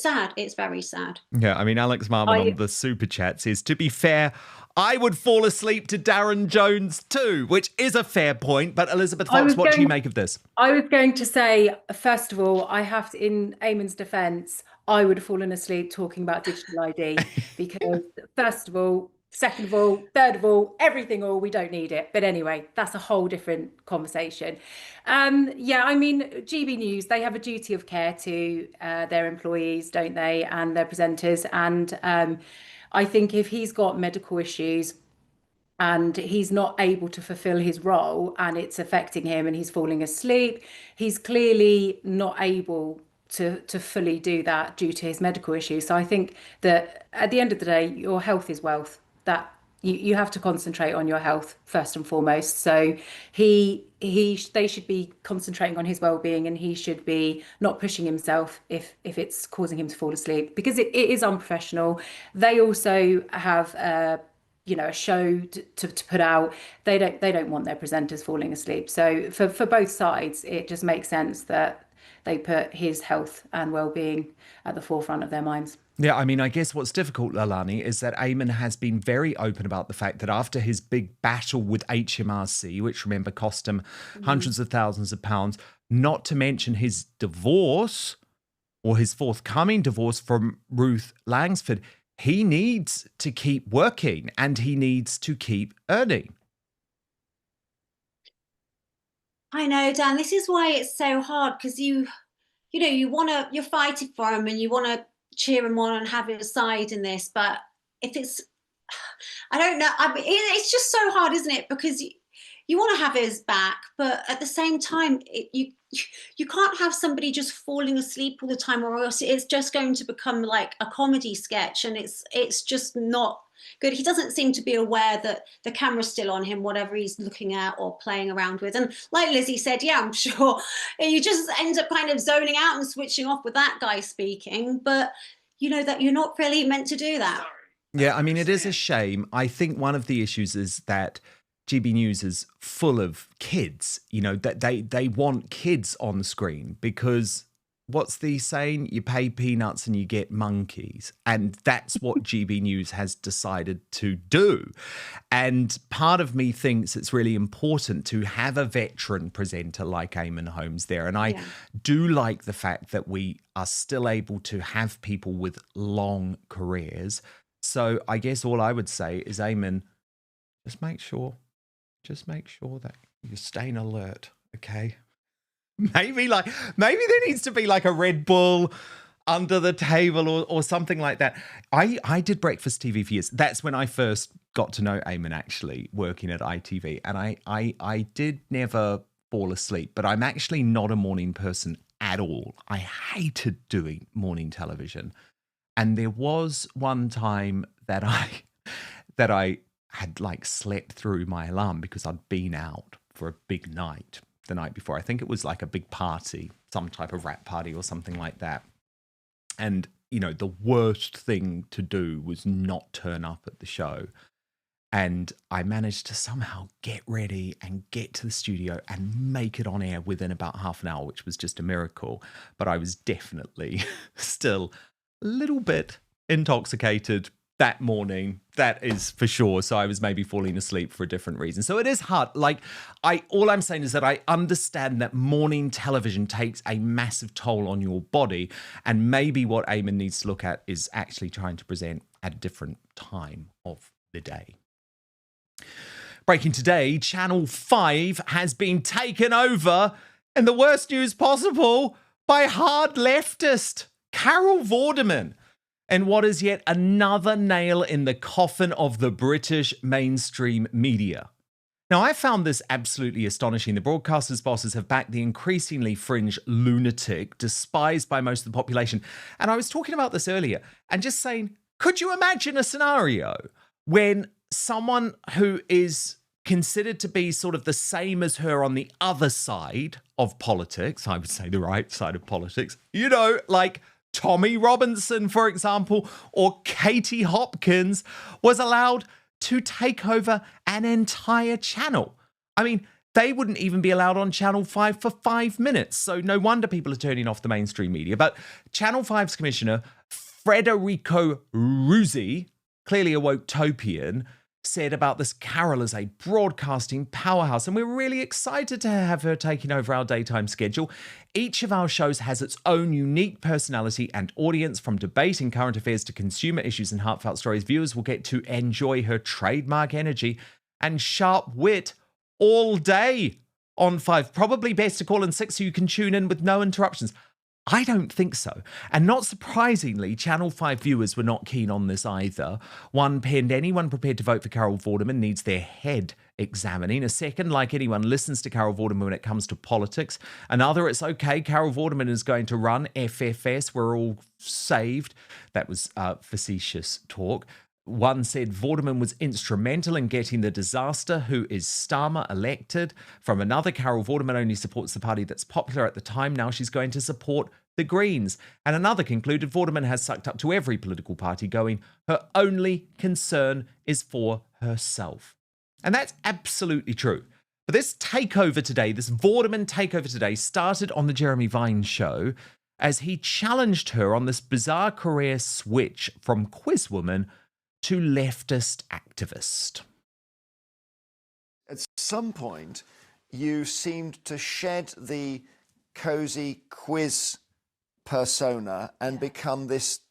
sad. It's very sad. Yeah, I mean, Alex Marmon on the super chat says, to be fair, I would fall asleep to Darren Jones too, which is a fair point. But Elizabeth Fox, what do you make of this? I was going to say, first of all, I have to, in Eamon's defence, I would have fallen asleep talking about digital ID because, first of all, second of all, third of all, everything all, we don't need it. But anyway, that's a whole different conversation. Yeah, I mean, GB News, they have a duty of care to their employees, don't they, and their presenters. And I think if he's got medical issues and he's not able to fulfill his role and it's affecting him and he's falling asleep, he's clearly not able to fully do that due to his medical issues. So I think that at the end of the day, your health is wealth. That you have to concentrate on your health first and foremost. So they should be concentrating on his well-being, and he should be not pushing himself if it's causing him to fall asleep, because it is unprofessional. They also have a show to put out. They don't want their presenters falling asleep. So for both sides, it just makes sense that they put his health and well-being at the forefront of their minds. Yeah, I mean, I guess what's difficult, Lalani, is that Eamon has been very open about the fact that after his big battle with HMRC, which, remember, cost him hundreds of thousands of pounds, not to mention his divorce or his forthcoming divorce from Ruth Langsford, he needs to keep working and he needs to keep earning. I know, Dan, this is why it's so hard, because you're fighting for him and you want to cheer him on and have his side in this, but if it's, I don't know, I mean, it's just so hard, isn't it? Because you want to have his back, but at the same time, you can't have somebody just falling asleep all the time, or else it's just going to become like a comedy sketch, and it's just not good. He doesn't seem to be aware that the camera's still on him, whatever he's looking at or playing around with. And like Lizzie said, yeah, I'm sure you just end up kind of zoning out and switching off with that guy speaking, but you know that you're not really meant to do that. Yeah, I mean, it is a shame. I think one of the issues is that GB News is full of kids, you know, that they want kids on screen because what's the saying? You pay peanuts and you get monkeys. And that's what GB News has decided to do. And part of me thinks it's really important to have a veteran presenter like Eamon Holmes there. And I do like the fact that we are still able to have people with long careers. So I guess all I would say is, Eamon, just make sure that you're staying alert, okay? Maybe there needs to be like a Red Bull under the table or something like that. I did breakfast TV for years. That's when I first got to know Eamon, actually, working at ITV. And I did never fall asleep, but I'm actually not a morning person at all. I hated doing morning television. And there was one time that I had like slept through my alarm because I'd been out for a big night the night before. I think it was like a big party, some type of rap party or something like that. And, you know, the worst thing to do was not turn up at the show. And I managed to somehow get ready and get to the studio and make it on air within about half an hour, which was just a miracle. But I was definitely still a little bit intoxicated that morning, that is for sure. So I was maybe falling asleep for a different reason. So it is hard. All I'm saying is that I understand that morning television takes a massive toll on your body. And maybe what Eamon needs to look at is actually trying to present at a different time of the day. Breaking today, Channel 5 has been taken over, in the worst news possible, by hard leftist Carol Vorderman. And what is yet another nail in the coffin of the British mainstream media. Now, I found this absolutely astonishing. The broadcasters' bosses have backed the increasingly fringe lunatic, despised by most of the population. And I was talking about this earlier and just saying, could you imagine a scenario when someone who is considered to be sort of the same as her on the other side of politics, I would say the right side of politics, you know, like Tommy Robinson, for example, or Katie Hopkins, was allowed to take over an entire channel. I mean, they wouldn't even be allowed on Channel 5 for 5 minutes. So no wonder people are turning off the mainstream media. But Channel 5's commissioner, Federico Ruzzi, clearly a woke-topian, said about this Carol as a broadcasting powerhouse, and we're really excited to have her taking over our daytime schedule. Each of our shows has its own unique personality and audience, from debate and current affairs to consumer issues and heartfelt stories. Viewers will get to enjoy her trademark energy and sharp wit all day on 5. Probably best to call in 6 so you can tune in with no interruptions. I don't think so. And not surprisingly, Channel 5 viewers were not keen on this either. One penned, anyone prepared to vote for Carol Vorderman needs their head examining. A second, like anyone listens to Carol Vorderman when it comes to politics. Another, it's okay, Carol Vorderman is going to run FFS, we're all saved. That was facetious talk. One said Vorderman was instrumental in getting the disaster who is Starmer elected. From another, Carol Vorderman only supports the party that's popular at the time. Now she's going to support the Greens. And another concluded Vorderman has sucked up to every political party, going, her only concern is for herself. And that's absolutely true. But this takeover today, this Vorderman takeover today, started on the Jeremy Vine show as he challenged her on this bizarre career switch from quizwoman to leftist activist. At some point, you seemed to shed the cosy quiz persona and become this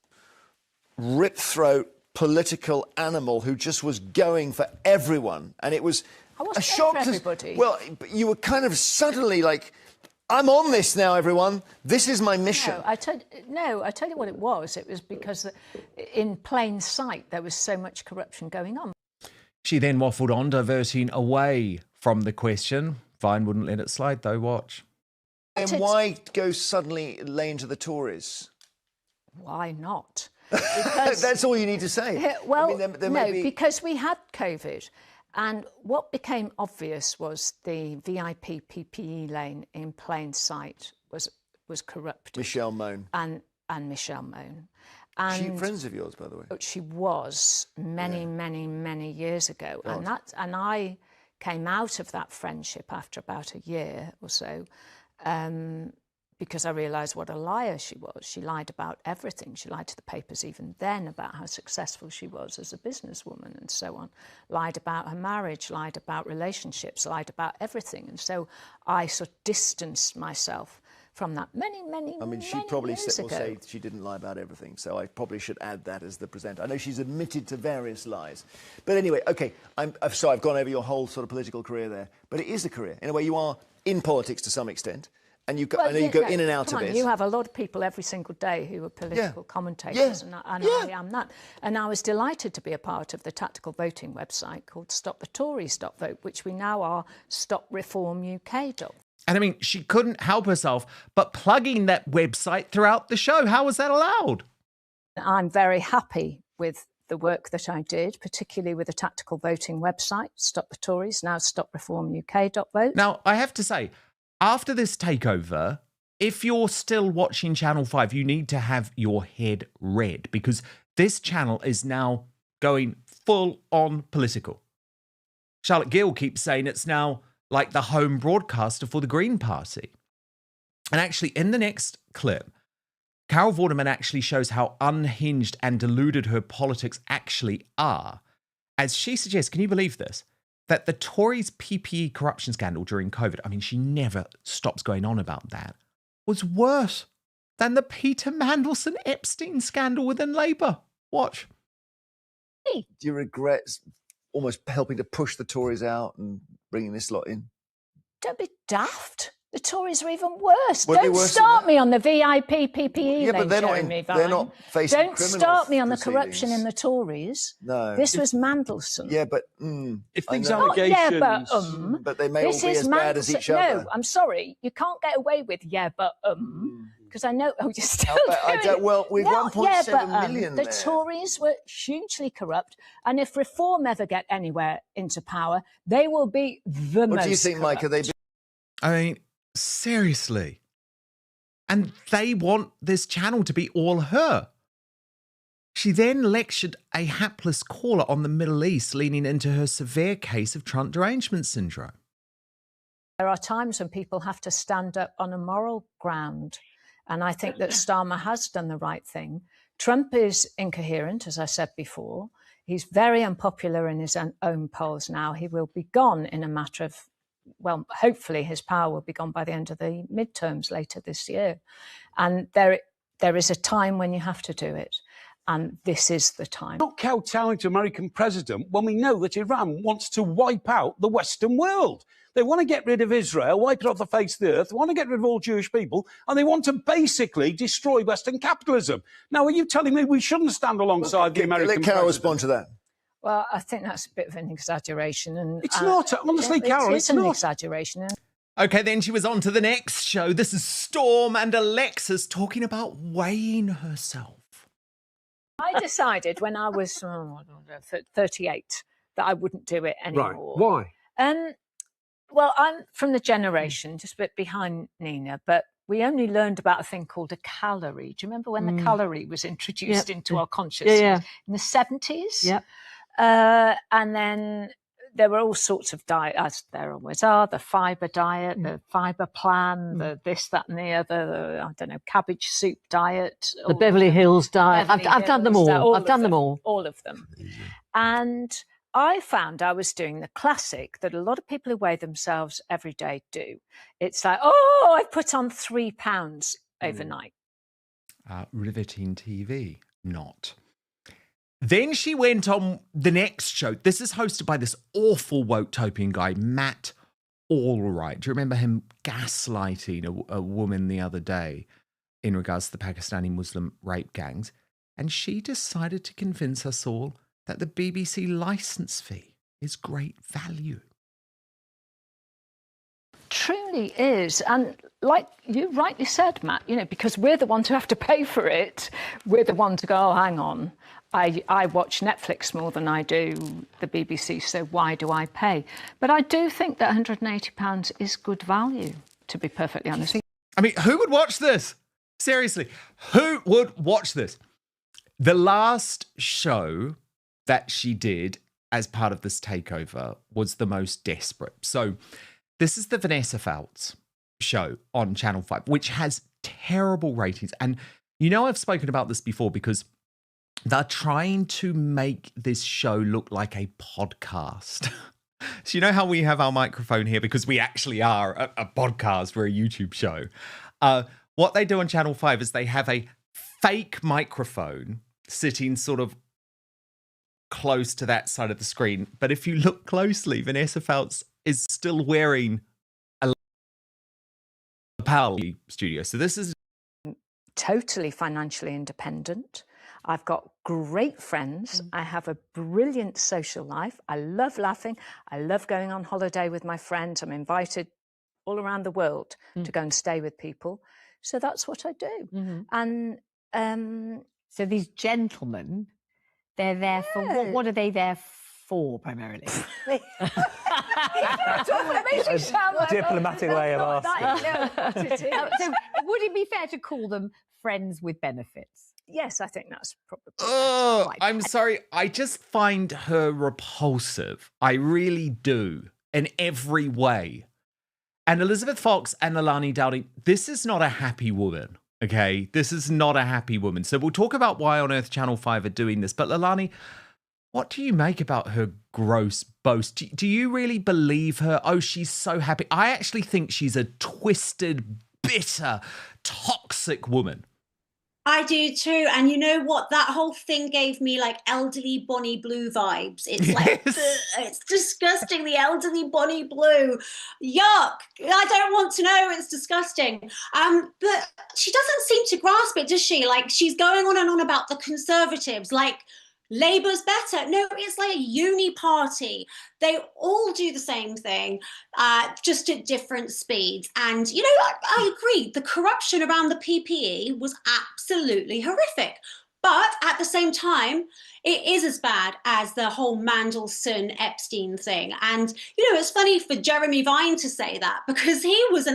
rip-throat political animal who just was going for everyone. And it was a shock to everybody. Well, you were kind of suddenly like, I'm on this now, everyone. This is my mission. I tell you what it was. It was because in plain sight there was so much corruption going on. She then waffled on, diverting away from the question. Vine wouldn't let it slide, though. Watch. And why go suddenly lay into the Tories? Why not? Because, that's all you need to say. Well, I mean, there may be... because we had COVID. And what became obvious was the VIP PPE lane in plain sight was corrupt. Michelle Mone. And Michelle Mone. Is she friends of yours, by the way? She was many years ago. And I came out of that friendship after about a year or so, because I realised what a liar she was. She lied about everything. She lied to the papers even then about how successful she was as a businesswoman and so on. Lied about her marriage, lied about relationships, lied about everything. And so I sort of distanced myself from that many I mean, she probably will say she didn't lie about everything, so I probably should add that as the presenter. I know she's admitted to various lies. But anyway, OK, I'm sorry, I've gone over your whole sort of political career there. But it is a career. In a way, you are in politics to some extent. And you go, I know you go in and out of it. You have a lot of people every single day who are political commentators, and I am that. And I was delighted to be a part of the tactical voting website called StopTheTories.vote, which we now are StopReformUK. And I mean, she couldn't help herself but plugging that website throughout the show. How was that allowed? I'm very happy with the work that I did, particularly with the tactical voting website, Stop the Tories, now StopReformUK.vote. Now, I have to say, after this takeover, if you're still watching Channel 5, you need to have your head red, because this channel is now going full on political. Charlotte Gill keeps saying it's now like the home broadcaster for the Green Party. And actually, in the next clip, Carol Vorderman actually shows how unhinged and deluded her politics actually are. As she suggests, can you believe this? That the Tories' PPE corruption scandal during COVID, I mean, she never stops going on about that, was worse than the Peter Mandelson Epstein scandal within Labour. Watch. Do you regret almost helping to push the Tories out and bringing this lot in? Don't be daft. The Tories are even worse. Would it be Don't worse start me on the VIP PPE Yeah, lane, but they're Jeremy not facing Don't criminal start me on the proceedings. corruption in the Tories. No. This was Mandelson. Yeah, but... if these Not allegations... but they may all this be is as bad as each other. No, I'm sorry. You can't get away with because I know... Oh, you're still well, with 1.7 million the there. Tories were hugely corrupt, and if Reform ever get anywhere into power, they will be the most What do you think, corrupt. Mike? Are they... I mean, seriously. And they want this channel to be all her. She then lectured a hapless caller on the Middle East, leaning into her severe case of Trump derangement syndrome. There are times when people have to stand up on a moral ground. And I think that Starmer has done the right thing. Trump is incoherent, as I said before. He's very unpopular in his own polls now. He will be gone in a matter of, well, hopefully his power will be gone by the end of the midterms later this year. And there is a time when you have to do it. And this is the time. Not kowtowing to American president when we know that Iran wants to wipe out the Western world. They want to get rid of Israel, wipe it off the face of the earth, they want to get rid of all Jewish people, and they want to basically destroy Western capitalism. Now, are you telling me we shouldn't stand alongside the American president? Let Carol respond to that. Well, I think that's a bit of an exaggeration. And it's not. Honestly, Carol, it's an exaggeration. Okay, then she was on to the next show. This is Storm and Alexis talking about weighing herself. I decided when I was 38 that I wouldn't do it anymore. Right. Why? Well, I'm from the generation just a bit behind Nina, but we only learned about a thing called a calorie. Do you remember when the calorie was introduced into our consciousness? In the 70s? Yep. And then there were all sorts of diets, as there always are, the fibre diet, the fibre plan, the this, that and the other, I don't know, cabbage soup diet. The Beverly Hills diet. I've done them all. I've done them all. All of them. And I found I was doing the classic that a lot of people who weigh themselves every day do. It's like, oh, I've put on 3 pounds overnight. Riveting TV, not. Then she went on the next show. This is hosted by this awful woke-topian guy, Matt Allwright. Do you remember him gaslighting a woman the other day in regards to the Pakistani Muslim rape gangs? And she decided to convince us all that the BBC licence fee is great value. truly is. And like you rightly said, Matt, because we're the ones who have to pay for it, we're the ones to go, oh, hang on, I watch Netflix more than I do the BBC, so why do I pay? But I do think that £180 is good value, to be perfectly honest. I mean, who would watch this? Seriously, who would watch this? The last show that she did as part of this takeover was the most desperate. So this is the Vanessa Feltz show on Channel 5, which has terrible ratings. And I've spoken about this before because they're trying to make this show look like a podcast. So you know how we have our microphone here because we actually are a podcast, we're a YouTube show. What they do on Channel 5 is they have a fake microphone sitting sort of close to that side of the screen. But if you look closely, Vanessa Feltz is still wearing a lapel studio. So this is totally financially independent. I've got great friends. I have a brilliant social life. I love laughing. I love going on holiday with my friends. I'm invited all around the world to go and stay with people. So that's what I do. And so these gentlemen, they're there for what are they there for primarily? Diplomatic way of asking. So would it be fair to call them friends with benefits? Yes, I think that's probably. Oh, I'm sorry. I just find her repulsive. I really do, in every way. And Elizabeth Fox and Alani Dowding, this is not a happy woman, okay? This is not a happy woman. So we'll talk about why on earth Channel 5 are doing this. But Alani, what do you make about her gross boast? Do you really believe her? Oh, she's so happy. I actually think she's a twisted, bitter, toxic woman. I do too. And you know what? That whole thing gave me like elderly Bonnie Blue vibes. It's like, it's disgusting. The elderly Bonnie Blue. Yuck. I don't want to know. It's disgusting. But she doesn't seem to grasp it, does she? Like she's going on and on about the Conservatives, like Labour's better. No, it's like a uni party. They all do the same thing, just at different speeds. And, I agree. The corruption around the PPE was absolutely horrific. But at the same time, it is as bad as the whole Mandelson Epstein thing. And, it's funny for Jeremy Vine to say that because he was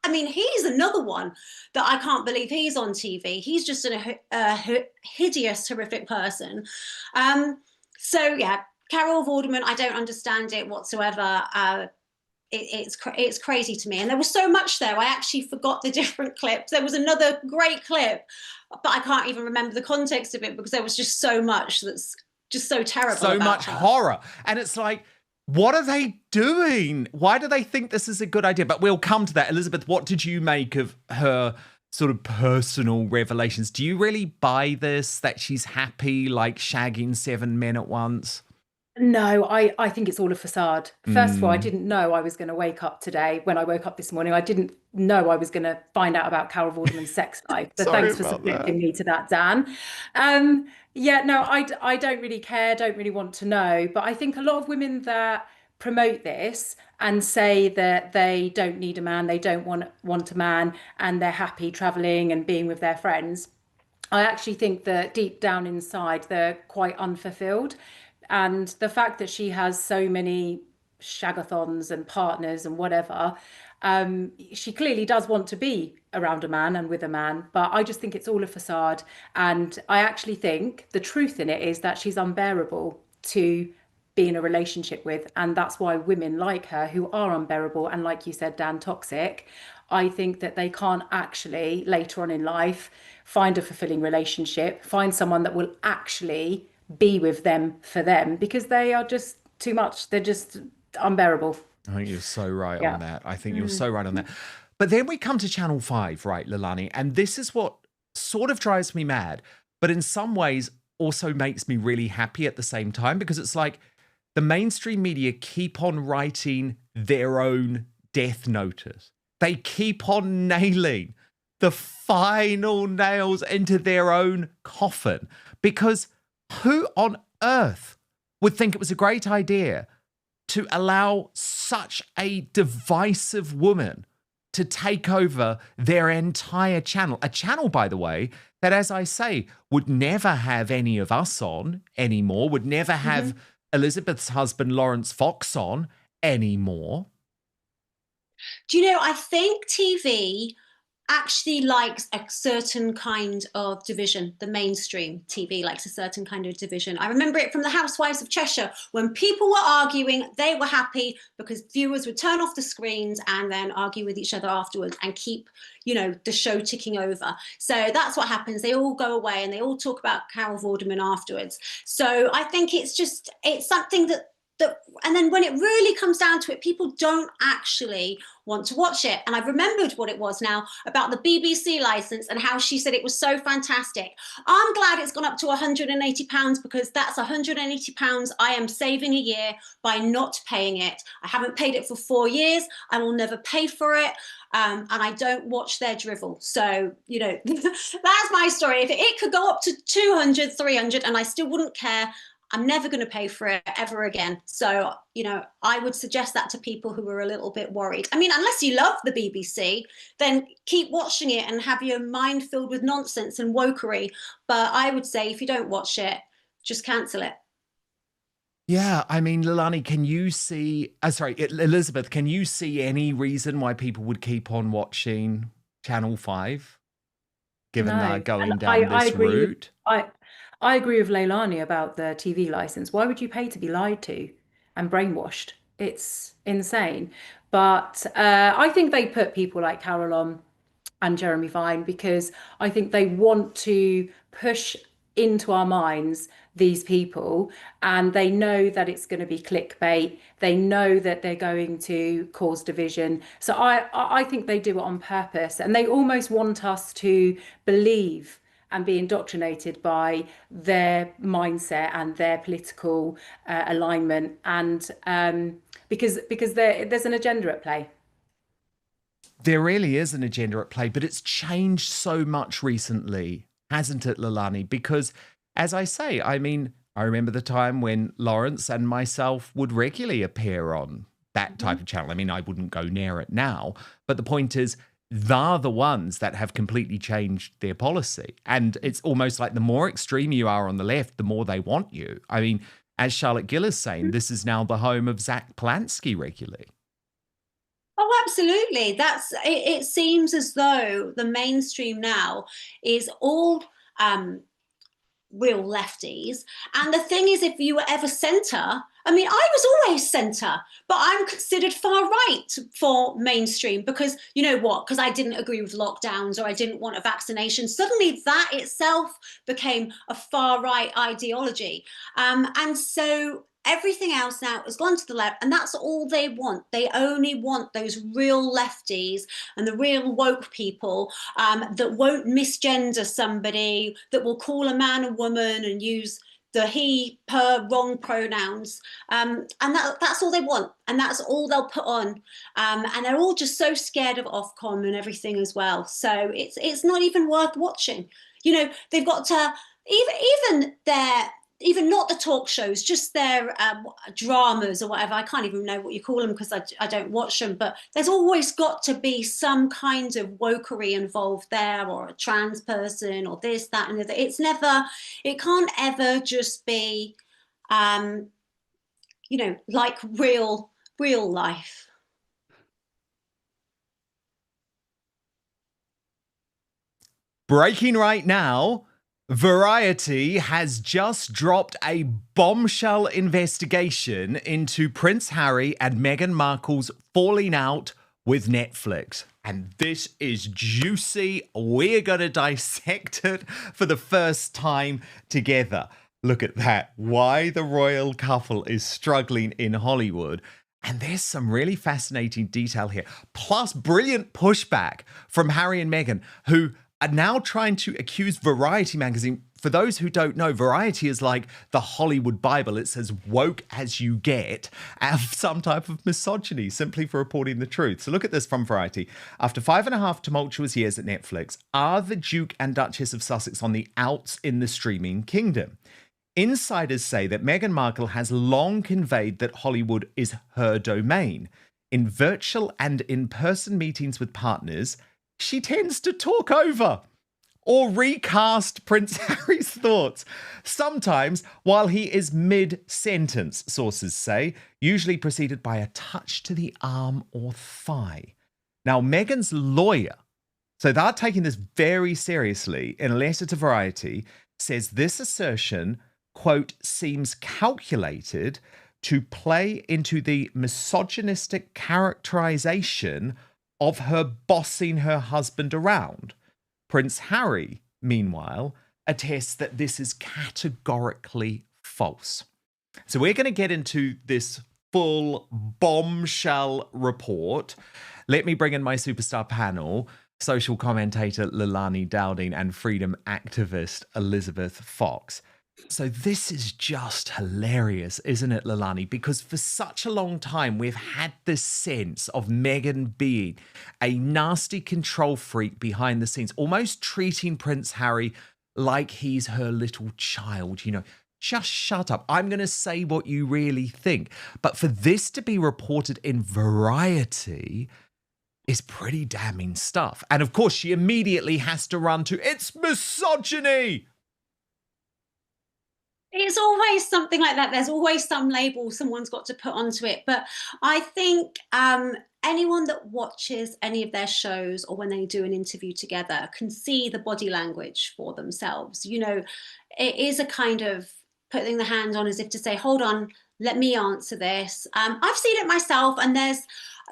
he's another one that I can't believe he's on TV. He's just a hideous, horrific person. Carol Vorderman, I don't understand it whatsoever. It's crazy to me. And there was so much there. I actually forgot the different clips. There was another great clip, but I can't even remember the context of it because there was just so much that's just so terrible. So much horror. And it's like, what are they doing? Why do they think this is a good idea? But we'll come to that. Elizabeth, what did you make of her sort of personal revelations? Do you really buy this, that she's happy, like shagging 7 men at once? No, I think it's all a facade. First of all, I didn't know I was going to wake up today. When I woke up this morning, I didn't know I was going to find out about Carol Vorderman's sex life. So thanks for subjecting me to that, Dan. I don't really care, don't really want to know. But I think a lot of women that promote this and say that they don't need a man, they don't want a man, and they're happy traveling and being with their friends. I actually think that deep down inside, they're quite unfulfilled. And the fact that she has so many shagathons and partners and whatever, she clearly does want to be around a man and with a man, but I just think it's all a facade. And I actually think the truth in it is that she's unbearable to be in a relationship with. And that's why women like her, who are unbearable and, like you said, Dan, toxic, I think that they can't actually later on in life find a fulfilling relationship, find someone that will actually be with them for them, because they are just too much. They're just unbearable. I think you're so right on that. I think you're so right on that. But then we come to Channel 5, right, Leilani? And this is what sort of drives me mad, but in some ways also makes me really happy at the same time, because it's like the mainstream media keep on writing their own death notice. They keep on nailing the final nails into their own coffin, because who on earth would think it was a great idea to allow such a divisive woman to take over their entire channel. A channel, by the way, that, as I say, would never have any of us on anymore, would never have Elizabeth's husband, Lawrence Fox, on anymore. Do you know, I think TV actually likes a certain kind of division. The mainstream TV likes a certain kind of division. I remember it from the Housewives of Cheshire. When people were arguing, they were happy because viewers would turn off the screens and then argue with each other afterwards and keep, you know, the show ticking over. So that's what happens. They all go away and they all talk about Carol Vorderman afterwards. So I think it's something that and then when it really comes down to it, people don't actually want to watch it. And I've remembered what it was now about the BBC license and how she said it was so fantastic. I'm glad it's gone up to £180 because that's £180 I am saving a year by not paying it. I haven't paid it for 4 years. I will never pay for it. And I don't watch their drivel. So, you know, that's my story. If it could go up to 200, 300 and I still wouldn't care, I'm never going to pay for it ever again. So, you know, I would suggest that to people who are a little bit worried. I mean, unless you love the BBC, then keep watching it and have your mind filled with nonsense and wokery. But I would say if you don't watch it, just cancel it. Yeah, I mean, Lilani, can you see, Elizabeth, can you see any reason why people would keep on watching Channel 5, given that going down this route? I agree with Leilani about the TV license. Why would you pay to be lied to and brainwashed? It's insane. But I think they put people like Carol on and Jeremy Vine because I think they want to push into our minds these people, and they know that it's going to be clickbait. They know that they're going to cause division. So I think they do it on purpose, and they almost want us to believe and be indoctrinated by their mindset and their political alignment, and because there's an agenda at play. There really is an agenda at play, but it's changed so much recently, hasn't it, Lilani? Because, as I say, I mean, I remember the time when Lawrence and myself would regularly appear on that type of channel. I mean, I wouldn't go near it now, but the point is, they're the ones that have completely changed their policy. And it's almost like the more extreme you are on the left, the more they want you. I mean, as Charlotte Gill is saying, this is now the home of Zach Polanski regularly. Oh, absolutely. It seems as though the mainstream now is all real lefties. And the thing is, if you were ever centre, I mean, I was always centre, but I'm considered far right for mainstream because, you know what, because I didn't agree with lockdowns or I didn't want a vaccination. Suddenly that itself became a far right ideology. And so everything else now has gone to the left, and that's all they want. They only want those real lefties and the real woke people that won't misgender somebody, that will call a man a woman and use the he, her, wrong pronouns. And that's all they want. And that's all they'll put on. And they're all just so scared of Ofcom and everything as well. So it's not even worth watching. You know, they've got to, even not the talk shows, just their dramas or whatever. I can't even know what you call them because I don't watch them. But there's always got to be some kind of wokery involved there, or a trans person, or this, that, and the other. It can't ever just be, you know, like real life. Breaking right now. Variety has just dropped a bombshell investigation into Prince Harry and Meghan Markle's falling out with Netflix. And this is juicy. We're going to dissect it for the first time together. Look at that. Why the royal couple is struggling in Hollywood. And there's some really fascinating detail here. Plus, brilliant pushback from Harry and Meghan, who are now trying to accuse Variety magazine. For those who don't know, Variety is like the Hollywood Bible. It's as woke as you get, of some type of misogyny, simply for reporting the truth. So look at this from Variety. After 5.5 tumultuous years at Netflix, are the Duke and Duchess of Sussex on the outs in the streaming kingdom? Insiders say that Meghan Markle has long conveyed that Hollywood is her domain. In virtual and in-person meetings with partners, she tends to talk over or recast Prince Harry's thoughts, sometimes while he is mid-sentence, sources say, usually preceded by a touch to the arm or thigh. Now, Meghan's lawyer, so they're taking this very seriously, in a letter to Variety, says this assertion, quote, seems calculated to play into the misogynistic characterization of her bossing her husband around. Prince Harry, meanwhile, attests that this is categorically false. So we're going to get into this full bombshell report. Let me bring in my superstar panel, social commentator Leilani Dowding and freedom activist Elizabeth Fox. So this is just hilarious, isn't it, Leilani? Because for such a long time, we've had this sense of Meghan being a nasty control freak behind the scenes, almost treating Prince Harry like he's her little child, you know. Just shut up. I'm going to say what you really think. But for this to be reported in Variety is pretty damning stuff. And of course, she immediately has to run to, it's misogyny. It's always something like that. There's always some label someone's got to put onto it. But I think anyone that watches any of their shows or when they do an interview together can see the body language for themselves. You know, it is a kind of putting the hand on as if to say, hold on, let me answer this. I've seen it myself, and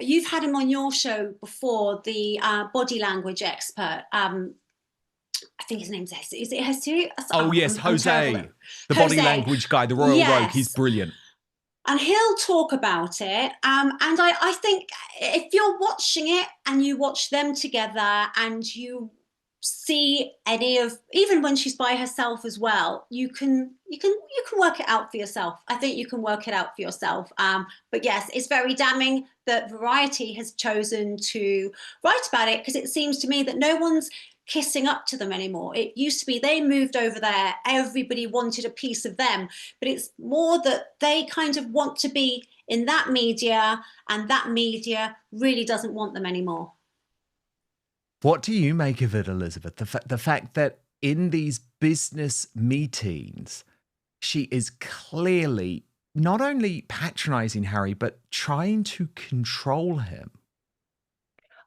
you've had him on your show before, the body language expert. I think his name's, is it Jesus? Oh, yes, Jose, the body language guy, the royal rogue. He's brilliant. And he'll talk about it. And I think if you're watching it and you watch them together and you see any of, even when she's by herself as well, you can work it out for yourself. I think you can work it out for yourself. But yes, it's very damning that Variety has chosen to write about it, because it seems to me that no one's kissing up to them anymore. It used to be they moved over there, everybody wanted a piece of them, but it's more that they kind of want to be in that media, and that media really doesn't want them anymore. What do you make of it, Elizabeth? The fact that in these business meetings, she is clearly not only patronizing Harry, but trying to control him.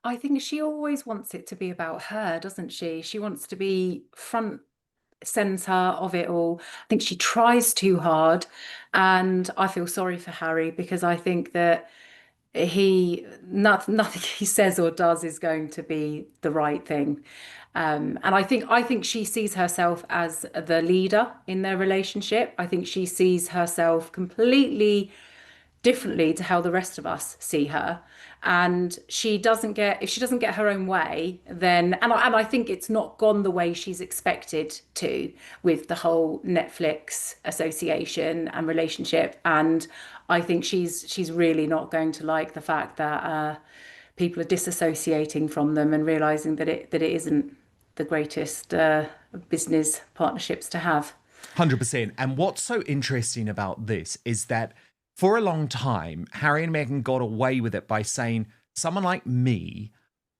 I think she always wants it to be about her, doesn't she? She wants to be front centre of it all. I think she tries too hard, and I feel sorry for Harry, because I think that nothing he says or does is going to be the right thing. And I think she sees herself as the leader in their relationship. I think she sees herself completely differently to how the rest of us see her. And if she doesn't get her own way, then, and I think it's not gone the way she's expected to, with the whole Netflix association and relationship. And I think she's really not going to like the fact that people are disassociating from them and realizing that it isn't the greatest business partnerships to have. 100%. And what's so interesting about this is that for a long time, Harry and Meghan got away with it by saying someone like me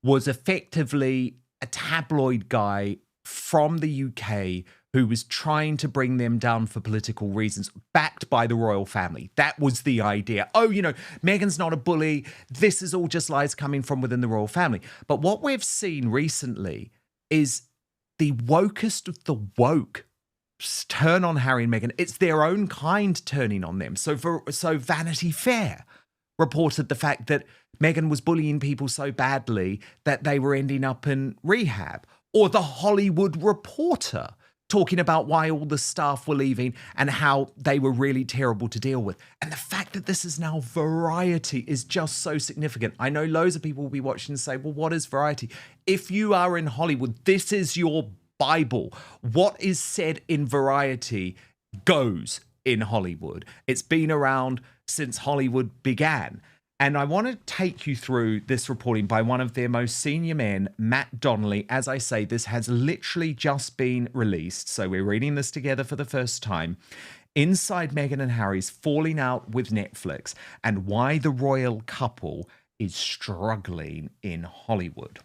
was effectively a tabloid guy from the UK who was trying to bring them down for political reasons, backed by the royal family. That was the idea. Oh, you know, Meghan's not a bully. This is all just lies coming from within the royal family. But what we've seen recently is the wokest of the woke turn on Harry and Meghan. It's their own kind turning on them. So Vanity Fair reported the fact that Meghan was bullying people so badly that they were ending up in rehab. Or The Hollywood Reporter talking about why all the staff were leaving and how they were really terrible to deal with. And the fact that this is now Variety is just so significant. I know loads of people will be watching and say, well, what is Variety? If you are in Hollywood, this is your Bible. What is said in Variety goes in Hollywood. It's been around since Hollywood began. And I want to take you through this reporting by one of their most senior men, Matt Donnelly. As I say, this has literally just been released, so we're reading this together for the first time. Inside Meghan and Harry's falling out with Netflix and why the royal couple is struggling in Hollywood.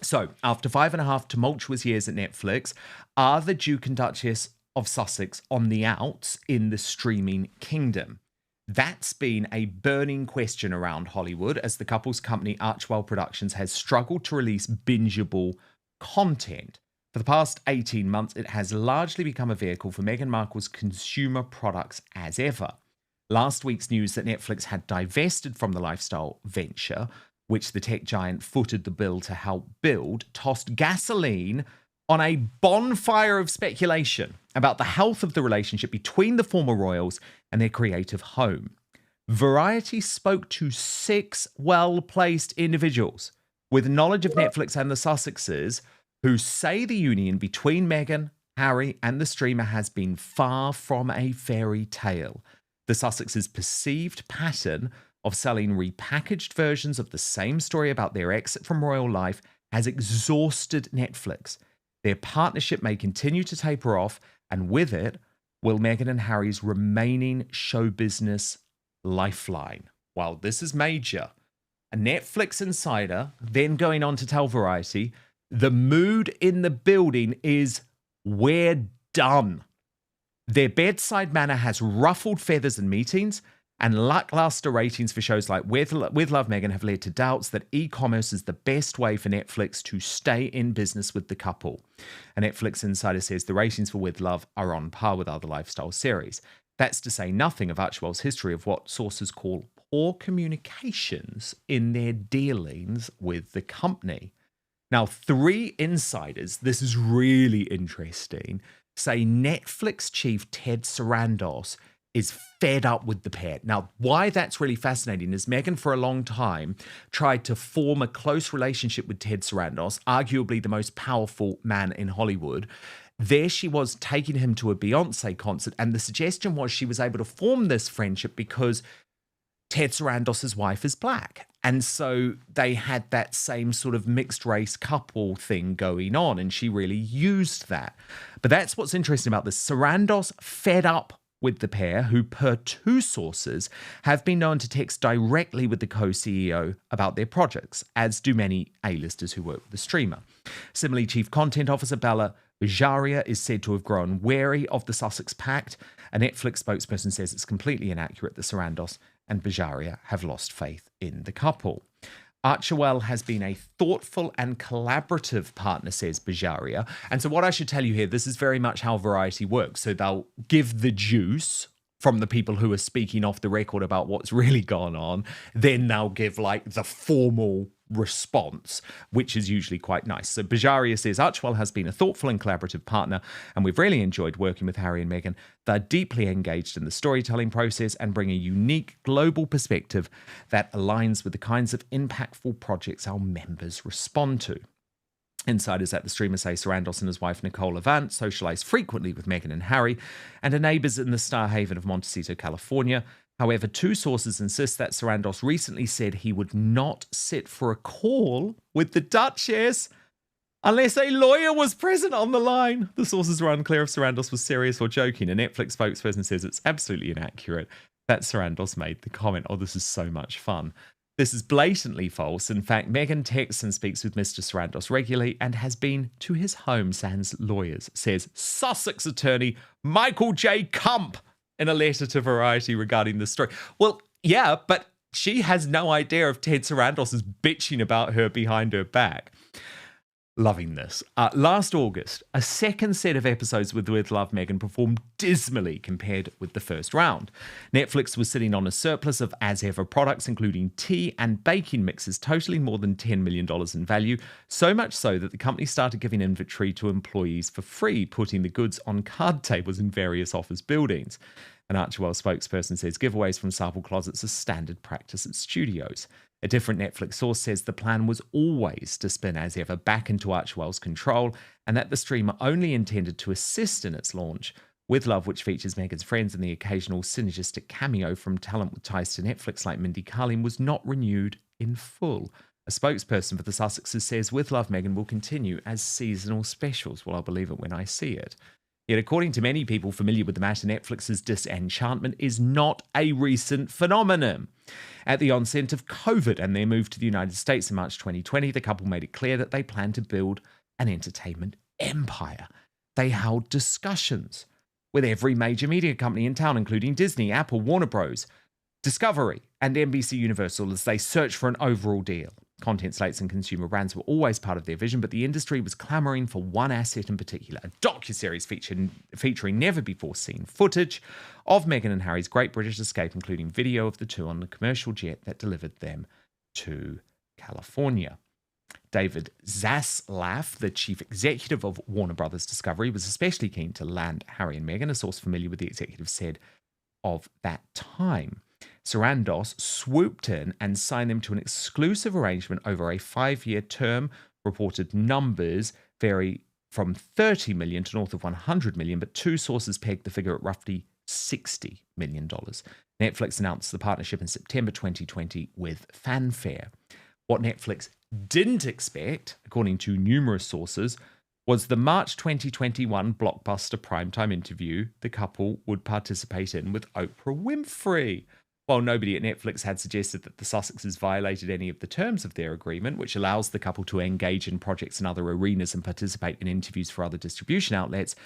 So, after 5.5 tumultuous years at Netflix, are the Duke and Duchess of Sussex on the outs in the streaming kingdom? That's been a burning question around Hollywood as the couple's company Archwell Productions has struggled to release bingeable content. For the past 18 months, it has largely become a vehicle for Meghan Markle's consumer products as ever. Last week's news that Netflix had divested from the lifestyle venture, which the tech giant footed the bill to help build, tossed gasoline on a bonfire of speculation about the health of the relationship between the former royals and their creative home. Variety spoke to 6 well-placed individuals with knowledge of Netflix and the Sussexes who say the union between Meghan, Harry, and the streamer has been far from a fairy tale. The Sussexes' perceived pattern of selling repackaged versions of the same story about their exit from royal life has exhausted Netflix. Their partnership may continue to taper off, and with it, will Meghan and Harry's remaining show business lifeline. Well, this is major. A Netflix insider then going on to tell Variety, the mood in the building is, we're done. Their bedside manner has ruffled feathers in meetings, and lackluster ratings for shows like With Love Meghan have led to doubts that e-commerce is the best way for Netflix to stay in business with the couple. A Netflix insider says the ratings for With Love are on par with other lifestyle series. That's to say nothing of Archwell's history of what sources call poor communications in their dealings with the company. Now, 3 insiders, this is really interesting, say Netflix chief Ted Sarandos is fed up with the pair. Now, why that's really fascinating is Meghan, for a long time, tried to form a close relationship with Ted Sarandos, arguably the most powerful man in Hollywood. There she was taking him to a Beyonce concert, and the suggestion was she was able to form this friendship because Ted Sarandos' wife is black. And so they had that same sort of mixed race couple thing going on, and she really used that. But that's what's interesting about this. Sarandos fed up with the pair, who, per 2 sources, have been known to text directly with the co-CEO about their projects, as do many A-listers who work with the streamer. Similarly, Chief Content Officer Bella Bajaria is said to have grown wary of the Sussex Pact. A Netflix spokesperson says it's completely inaccurate that Sarandos and Bajaria have lost faith in the couple. Archewell has been a thoughtful and collaborative partner, says Bajaria. And so what I should tell you here, this is very much how Variety works. So they'll give the juice from the people who are speaking off the record about what's really gone on. Then they'll give like the formal response, which is usually quite nice. So Bajaria says Archwell has been a thoughtful and collaborative partner, and we've really enjoyed working with Harry and Meghan. They're deeply engaged in the storytelling process and bring a unique global perspective that aligns with the kinds of impactful projects our members respond to. Insiders at the streamer say Sarandos and his wife Nicole Avant socialise frequently with Meghan and Harry and are neighbours in the Star Haven of Montecito, California. However, 2 sources insist that Sarandos recently said he would not sit for a call with the Duchess unless a lawyer was present on the line. The sources are unclear if Sarandos was serious or joking. A Netflix spokesperson says it's absolutely inaccurate that Sarandos made the comment. Oh, this is so much fun. This is blatantly false. In fact, Meghan texts and speaks with Mr. Sarandos regularly and has been to his home, sans lawyers, says Sussex attorney Michael J. Kump in a letter to Variety regarding the story. Well, yeah, but she has no idea if Ted Sarandos is bitching about her behind her back. Loving this. Last August, a second set of episodes with Love Meghan performed dismally compared with the first round. Netflix was sitting on a surplus of as-ever products, including tea and baking mixes, totaling more than $10 million in value, so much so that the company started giving inventory to employees for free, putting the goods on card tables in various office buildings. An Archewell spokesperson says giveaways from sample closets are standard practice at studios. A different Netflix source says the plan was always to spin as ever back into Archewell's control and that the streamer only intended to assist in its launch With Love, which features Meghan's friends and the occasional synergistic cameo from talent with ties to Netflix like Mindy Kaling, was not renewed in full. A spokesperson for the Sussexes says With Love, Meghan will continue as seasonal specials. Well, I'll believe it when I see it. Yet, according to many people familiar with the matter, Netflix's disenchantment is not a recent phenomenon. At the onset of COVID and their move to the United States in March 2020, the couple made it clear that they plan to build an entertainment empire. They held discussions with every major media company in town, including Disney, Apple, Warner Bros., Discovery, and NBC Universal, as they searched for an overall deal. Content slates and consumer brands were always part of their vision, but the industry was clamouring for one asset in particular, a docuseries featuring never-before-seen footage of Meghan and Harry's Great British Escape, including video of the two on the commercial jet that delivered them to California. David Zaslav, the chief executive of Warner Brothers Discovery, was especially keen to land Harry and Meghan, a source familiar with the executive said of that time. Sarandos swooped in and signed them to an exclusive arrangement over a 5-year term. Reported numbers vary from 30 million to north of 100 million, but two sources pegged the figure at roughly $60 million. Netflix announced the partnership in September 2020 with fanfare. What Netflix didn't expect, according to numerous sources, was the March 2021 blockbuster primetime interview the couple would participate in with Oprah Winfrey. While nobody at Netflix had suggested that the Sussexes violated any of the terms of their agreement, which allows the couple to engage in projects in other arenas and participate in interviews for other distribution outlets,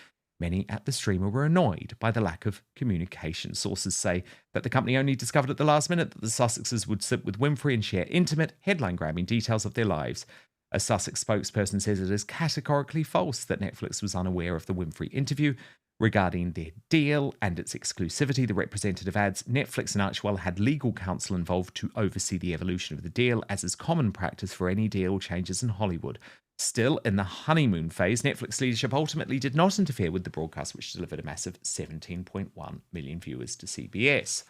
many at the streamer were annoyed by the lack of communication. Sources say that the company only discovered at the last minute that the Sussexes would sit with Winfrey and share intimate, headline-grabbing details of their lives. A Sussex spokesperson says it is categorically false that Netflix was unaware of the Winfrey interview. Regarding their deal and its exclusivity, the representative adds, Netflix and Archewell had legal counsel involved to oversee the evolution of the deal, as is common practice for any deal changes in Hollywood. Still in the honeymoon phase, Netflix leadership ultimately did not interfere with the broadcast, which delivered a massive 17.1 million viewers to CBS.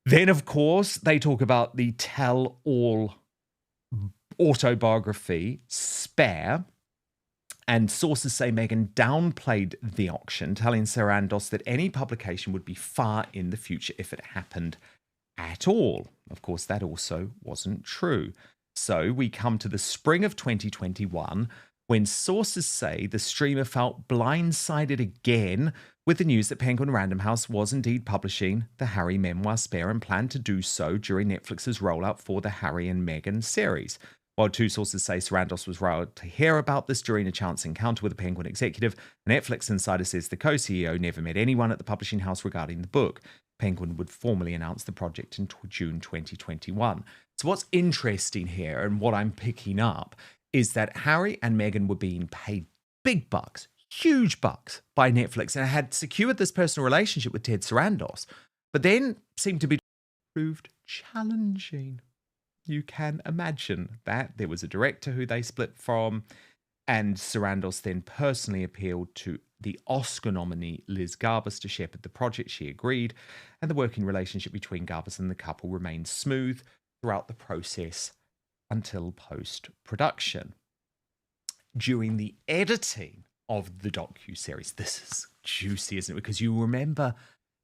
Then, of course, they talk about the tell-all autobiography, Spare, and sources say Meghan downplayed the auction, telling Sarandos that any publication would be far in the future if it happened at all. Of course, that also wasn't true. So we come to the spring of 2021, when sources say the streamer felt blindsided again with the news that Penguin Random House was indeed publishing the Harry memoir Spare and planned to do so during Netflix's rollout for the Harry and Meghan series. While two sources say Sarandos was riled to hear about this during a chance encounter with a Penguin executive, a Netflix insider says the co-CEO never met anyone at the publishing house regarding the book. Penguin would formally announce the project in June 2021. So what's interesting here, and what I'm picking up, is that Harry and Meghan were being paid big bucks, huge bucks, by Netflix, and had secured this personal relationship with Ted Sarandos, but then seemed to be proved challenging. You can imagine that. There was a director who they split from, and Sarandos then personally appealed to the Oscar nominee Liz Garbus to shepherd the project. She agreed, and the working relationship between Garbus and the couple remained smooth throughout the process until post-production. During the editing of the docuseries, this is juicy, isn't it? Because you remember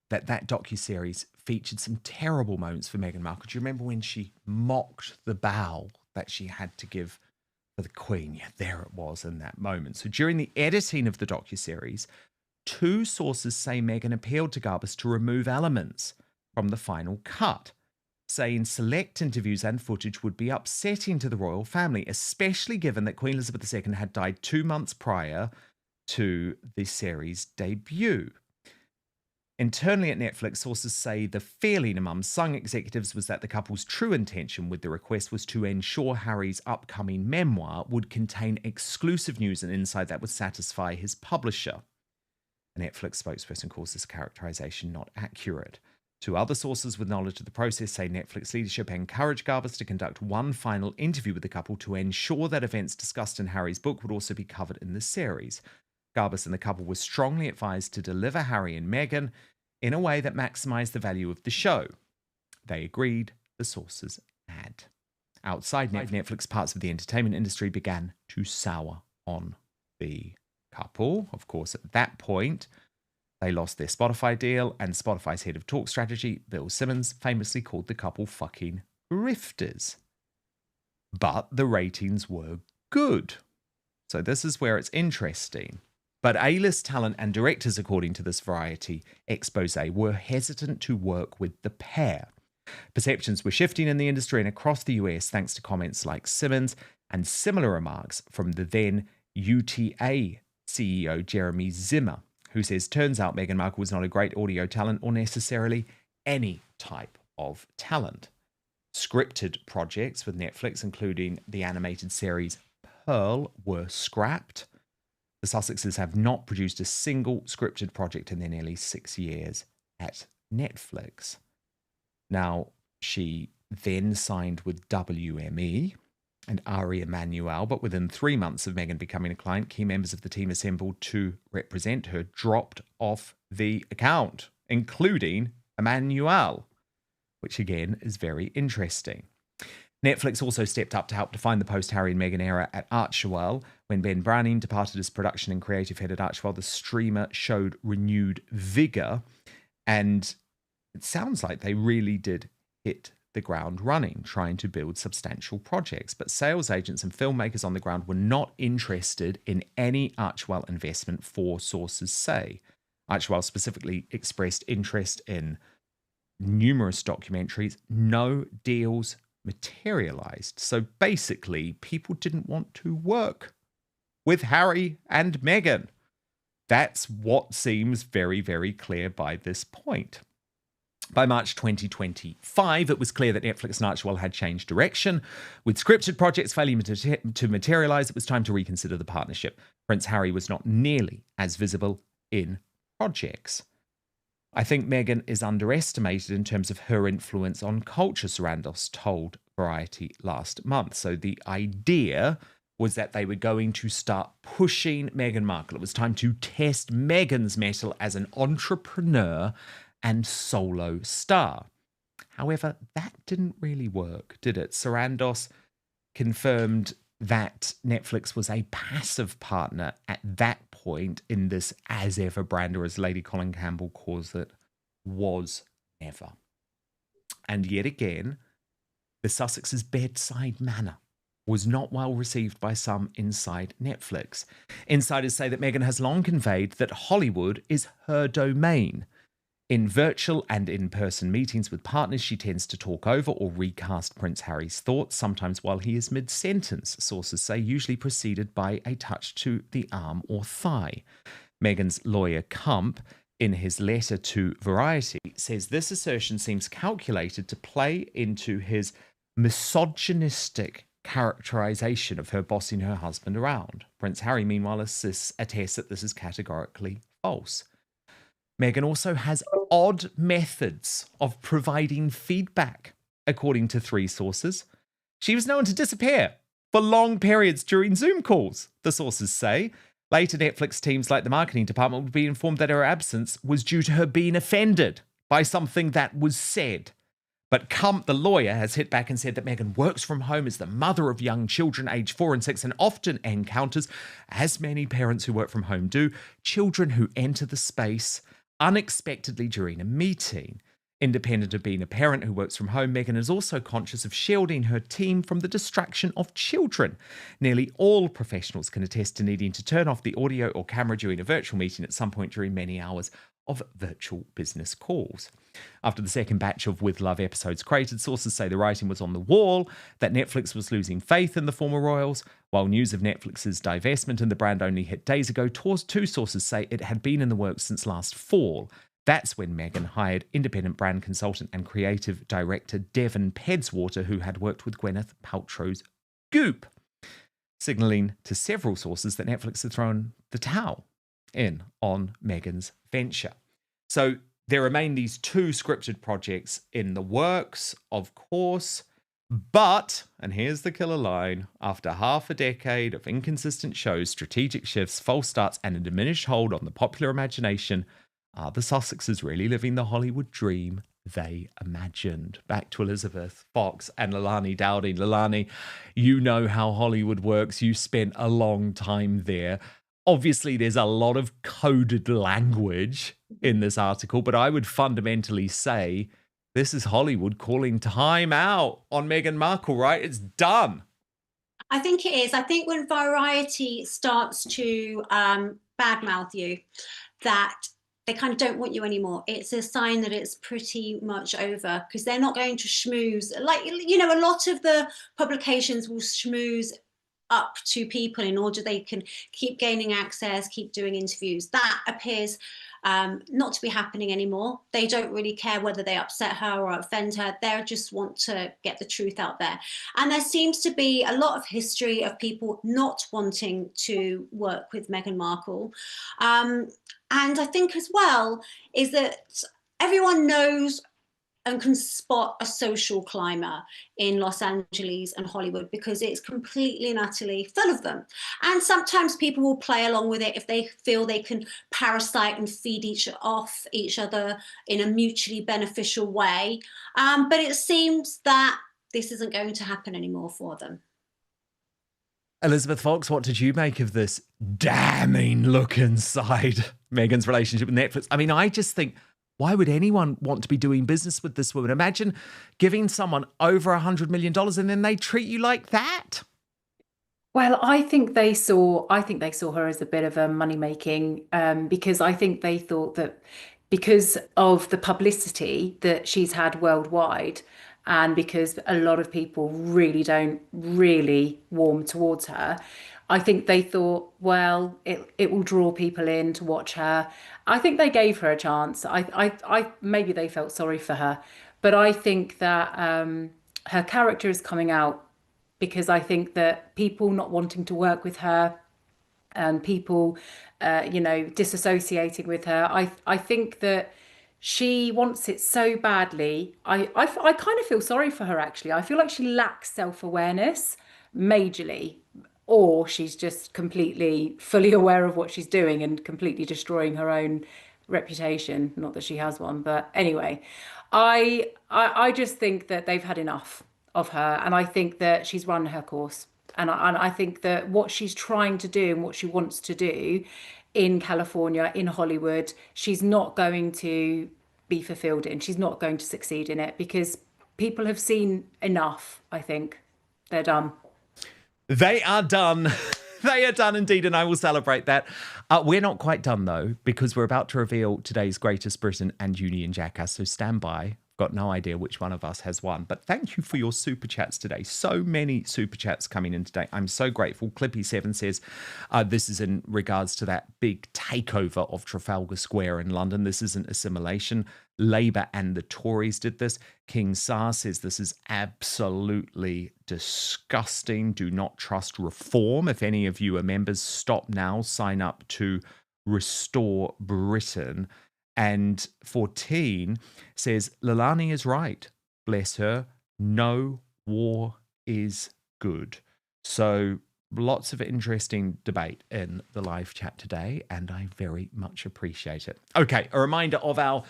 that docuseries featured some terrible moments for Meghan Markle. Do you remember when she mocked the bow that she had to give for the Queen? Yeah, there it was in that moment. So during the editing of the docuseries, two sources say Meghan appealed to Garbus to remove elements from the final cut, saying select interviews and footage would be upsetting to the royal family, especially given that Queen Elizabeth II had died 2 months prior to the series' debut. Internally at Netflix, sources say the feeling among some executives was that the couple's true intention with the request was to ensure Harry's upcoming memoir would contain exclusive news and insight that would satisfy his publisher. A Netflix spokesperson calls this characterization not accurate. Two other sources with knowledge of the process say Netflix leadership encouraged Garbus to conduct one final interview with the couple to ensure that events discussed in Harry's book would also be covered in the series. Garbus and the couple were strongly advised to deliver Harry and Meghan in a way that maximised the value of the show. They agreed, the sources add. Outside Netflix, parts of the entertainment industry began to sour on the couple. Of course, at that point, They lost their Spotify deal, and Spotify's head of talk strategy, Bill Simmons, famously called the couple fucking grifters. But the ratings were good. So this is where it's interesting. But A-list talent and directors, according to this Variety expose, were hesitant to work with the pair. Perceptions were shifting in the industry and across the US thanks to comments like Simmons and similar remarks from the then UTA CEO Jeremy Zimmer, who says, turns out Meghan Markle was not a great audio talent or necessarily any type of talent. Scripted projects with Netflix, including the animated series Pearl, were scrapped. The Sussexes have not produced a single scripted project in their nearly 6 years at Netflix. Now, she then signed with WME and Ari Emanuel, but within 3 months of Meghan becoming a client, key members of the team assembled to represent her dropped off the account, including Emanuel, which again is very interesting. Netflix also stepped up to help define the post-Harry and Meghan era at Archewell. When Ben Browning departed as production and creative head at Archewell, the streamer showed renewed vigour, and it sounds like they really did hit the ground running, trying to build substantial projects. But sales agents and filmmakers on the ground were not interested in any Archewell investment, 4 sources say. Archewell specifically expressed interest in numerous documentaries. No deals materialized. So basically, people didn't want to work with Harry and Meghan. That's what seems very, very clear by this point. By March 2025, it was clear that Netflix and Archewell had changed direction. With scripted projects failing to materialize, it was time to reconsider the partnership. Prince Harry was not nearly as visible in projects. I think Meghan is underestimated in terms of her influence on culture, Sarandos told Variety last month. So the idea was that they were going to start pushing Meghan Markle. It was time to test Meghan's mettle as an entrepreneur and solo star. However, that didn't really work, did it? Sarandos confirmed that Netflix was a passive partner at that point in this as ever brand, or as Lady Colin Campbell calls it, was never. And yet again, the Sussex's bedside manner was not well received by some inside Netflix. Insiders say that Meghan has long conveyed that Hollywood is her domain. In virtual and in-person meetings with partners, she tends to talk over or recast Prince Harry's thoughts, sometimes while he is mid-sentence, sources say, usually preceded by a touch to the arm or thigh. Meghan's lawyer, Kump, in his letter to Variety, says this assertion seems calculated to play into his misogynistic characterization of her bossing her husband around. Prince Harry, meanwhile, attests that this is categorically false. Meghan also has odd methods of providing feedback, according to 3 sources. She was known to disappear for long periods during Zoom calls, the sources say. Later, Netflix teams like the marketing department would be informed that her absence was due to her being offended by something that was said. But Kump, the lawyer, has hit back and said that Meghan works from home as the mother of young children aged 4 and 6 and often encounters, as many parents who work from home do, children who enter the space unexpectedly during a meeting. Independent of being a parent who works from home, Meghan is also conscious of shielding her team from the distraction of children. Nearly all professionals can attest to needing to turn off the audio or camera during a virtual meeting at some point during many hours of virtual business calls. After the second batch of With Love episodes created, sources say the writing was on the wall, that Netflix was losing faith in the former royals, while news of Netflix's divestment and the brand only hit days ago. 2 sources say it had been in the works since last fall. That's when Meghan hired independent brand consultant and creative director Devon Pedswater, who had worked with Gwyneth Paltrow's Goop, signalling to several sources that Netflix had thrown the towel in on Meghan's venture. So there remain these 2 scripted projects in the works, of course, but, and here's the killer line, after half a decade of inconsistent shows, strategic shifts, false starts, and a diminished hold on the popular imagination, are the Sussexes really living the Hollywood dream they imagined? Back to Elizabeth Fox and Lilani Dowding. Lilani, you know how Hollywood works. You spent a long time there. Obviously, there's a lot of coded language in this article, but I would fundamentally say this is Hollywood calling time out on Meghan Markle, right? It's done. I think it is. I think when Variety starts to badmouth you, that they kind of don't want you anymore, it's a sign that it's pretty much over, because they're not going to schmooze. Like, you know, a lot of the publications will schmooze up to people in order they can keep gaining access, keep doing interviews. That appears not to be happening anymore. They don't really care whether they upset her or offend her. They just want to get the truth out there. And there seems to be a lot of history of people not wanting to work with Meghan Markle. And I think as well is that everyone knows and can spot a social climber in Los Angeles and Hollywood, because it's completely and utterly full of them. And sometimes people will play along with it if they feel they can parasite and feed each other in a mutually beneficial way. But it seems that this isn't going to happen anymore for them. Elizabeth Fox, what did you make of this damning look inside Meghan's relationship with Netflix? I mean, I just think, why would anyone want to be doing business with this woman? Imagine giving someone over $100 million and then they treat you like that. Well, I think they saw her as a bit of a money-making, because I think they thought that because of the publicity that she's had worldwide, and because a lot of people really don't warm towards her, I think they thought, well, it will draw people in to watch her. I think they gave her a chance. I maybe they felt sorry for her, but I think that her character is coming out, because I think that people not wanting to work with her and people, disassociating with her, I think that she wants it so badly. I kind of feel sorry for her, actually. I feel like she lacks self-awareness majorly, or she's just completely fully aware of what she's doing and completely destroying her own reputation. Not that she has one, but anyway, I just think that they've had enough of her, and I think that she's run her course, and I think that what she's trying to do and what she wants to do in California, in Hollywood, she's not going to be fulfilled in. She's not going to succeed in it, because people have seen enough. I think they're done. They are done. They are done indeed, and I will celebrate that. We're not quite done, though, because we're about to reveal today's Greatest Britain and Union Jackass, so stand by. Got no idea which one of us has won, but thank you for your super chats today. So many super chats coming in today. I'm so grateful. Clippy7 says this is in regards to that big takeover of Trafalgar Square in London. This isn't assimilation. Labour and the Tories did this. King Saar says this is absolutely disgusting. Do not trust reform. If any of you are members, stop now. Sign up to Restore Britain. And 14 says, Lalani is right. Bless her. No war is good. So lots of interesting debate in the live chat today, and I very much appreciate it. Okay, a reminder of our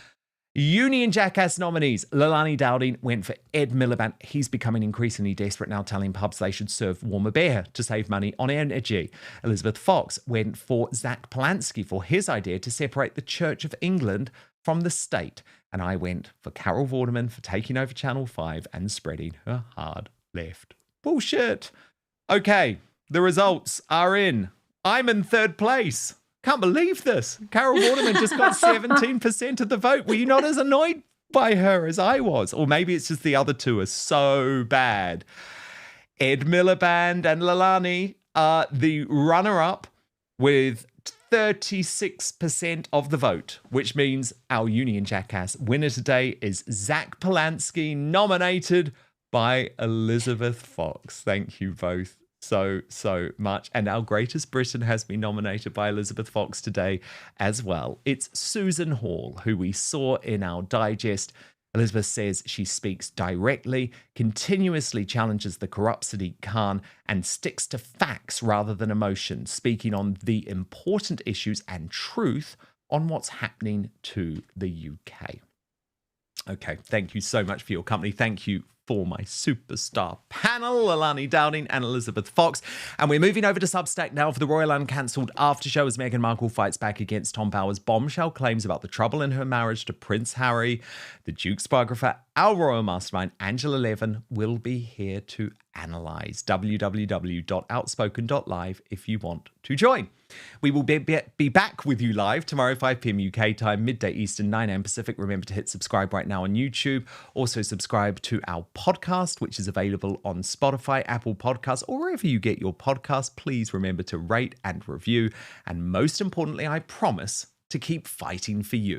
Union Jackass nominees. Lalani Dowding went for Ed Miliband. He's becoming increasingly desperate now, telling pubs they should serve warmer beer to save money on energy. Elizabeth Fox went for Zach Polanski for his idea to separate the Church of England from the state. And I went for Carol Vorderman for taking over Channel 5 and spreading her hard left bullshit. Okay, the results are in. I'm in third place. Can't believe this. Carol Vorderman just got 17% of the vote. Were you not as annoyed by her as I was? Or maybe it's just the other two are so bad. Ed Miliband and Lalani are the runner-up with 36% of the vote, which means our Union Jackass winner today is Zach Polanski, nominated by Elizabeth Fox. Thank you both so much. And our Greatest Britain has been nominated by Elizabeth Fox today as well. It's Susan Hall, who we saw in our digest. Elizabeth says she speaks directly, continuously challenges the corrupt Sadiq Khan, and sticks to facts rather than emotion, speaking on the important issues and truth on what's happening to the UK. Okay, thank you so much for your company. Thank you for my superstar panel, Alani Dowding and Elizabeth Fox. And we're moving over to Substack now for the Royal Uncancelled After Show as Meghan Markle fights back against Tom Power's bombshell claims about the trouble in her marriage to Prince Harry. The Duke's biographer, our royal mastermind, Angela Levin, will be here to analyse. www.outspoken.live if you want to join. We will be back with you live tomorrow, 5 p.m. UK time, midday Eastern, 9 a.m. Pacific. Remember to hit subscribe right now on YouTube. Also subscribe to our podcast, which is available on Spotify, Apple Podcasts, or wherever you get your podcasts. Please remember to rate and review. And most importantly, I promise to keep fighting for you.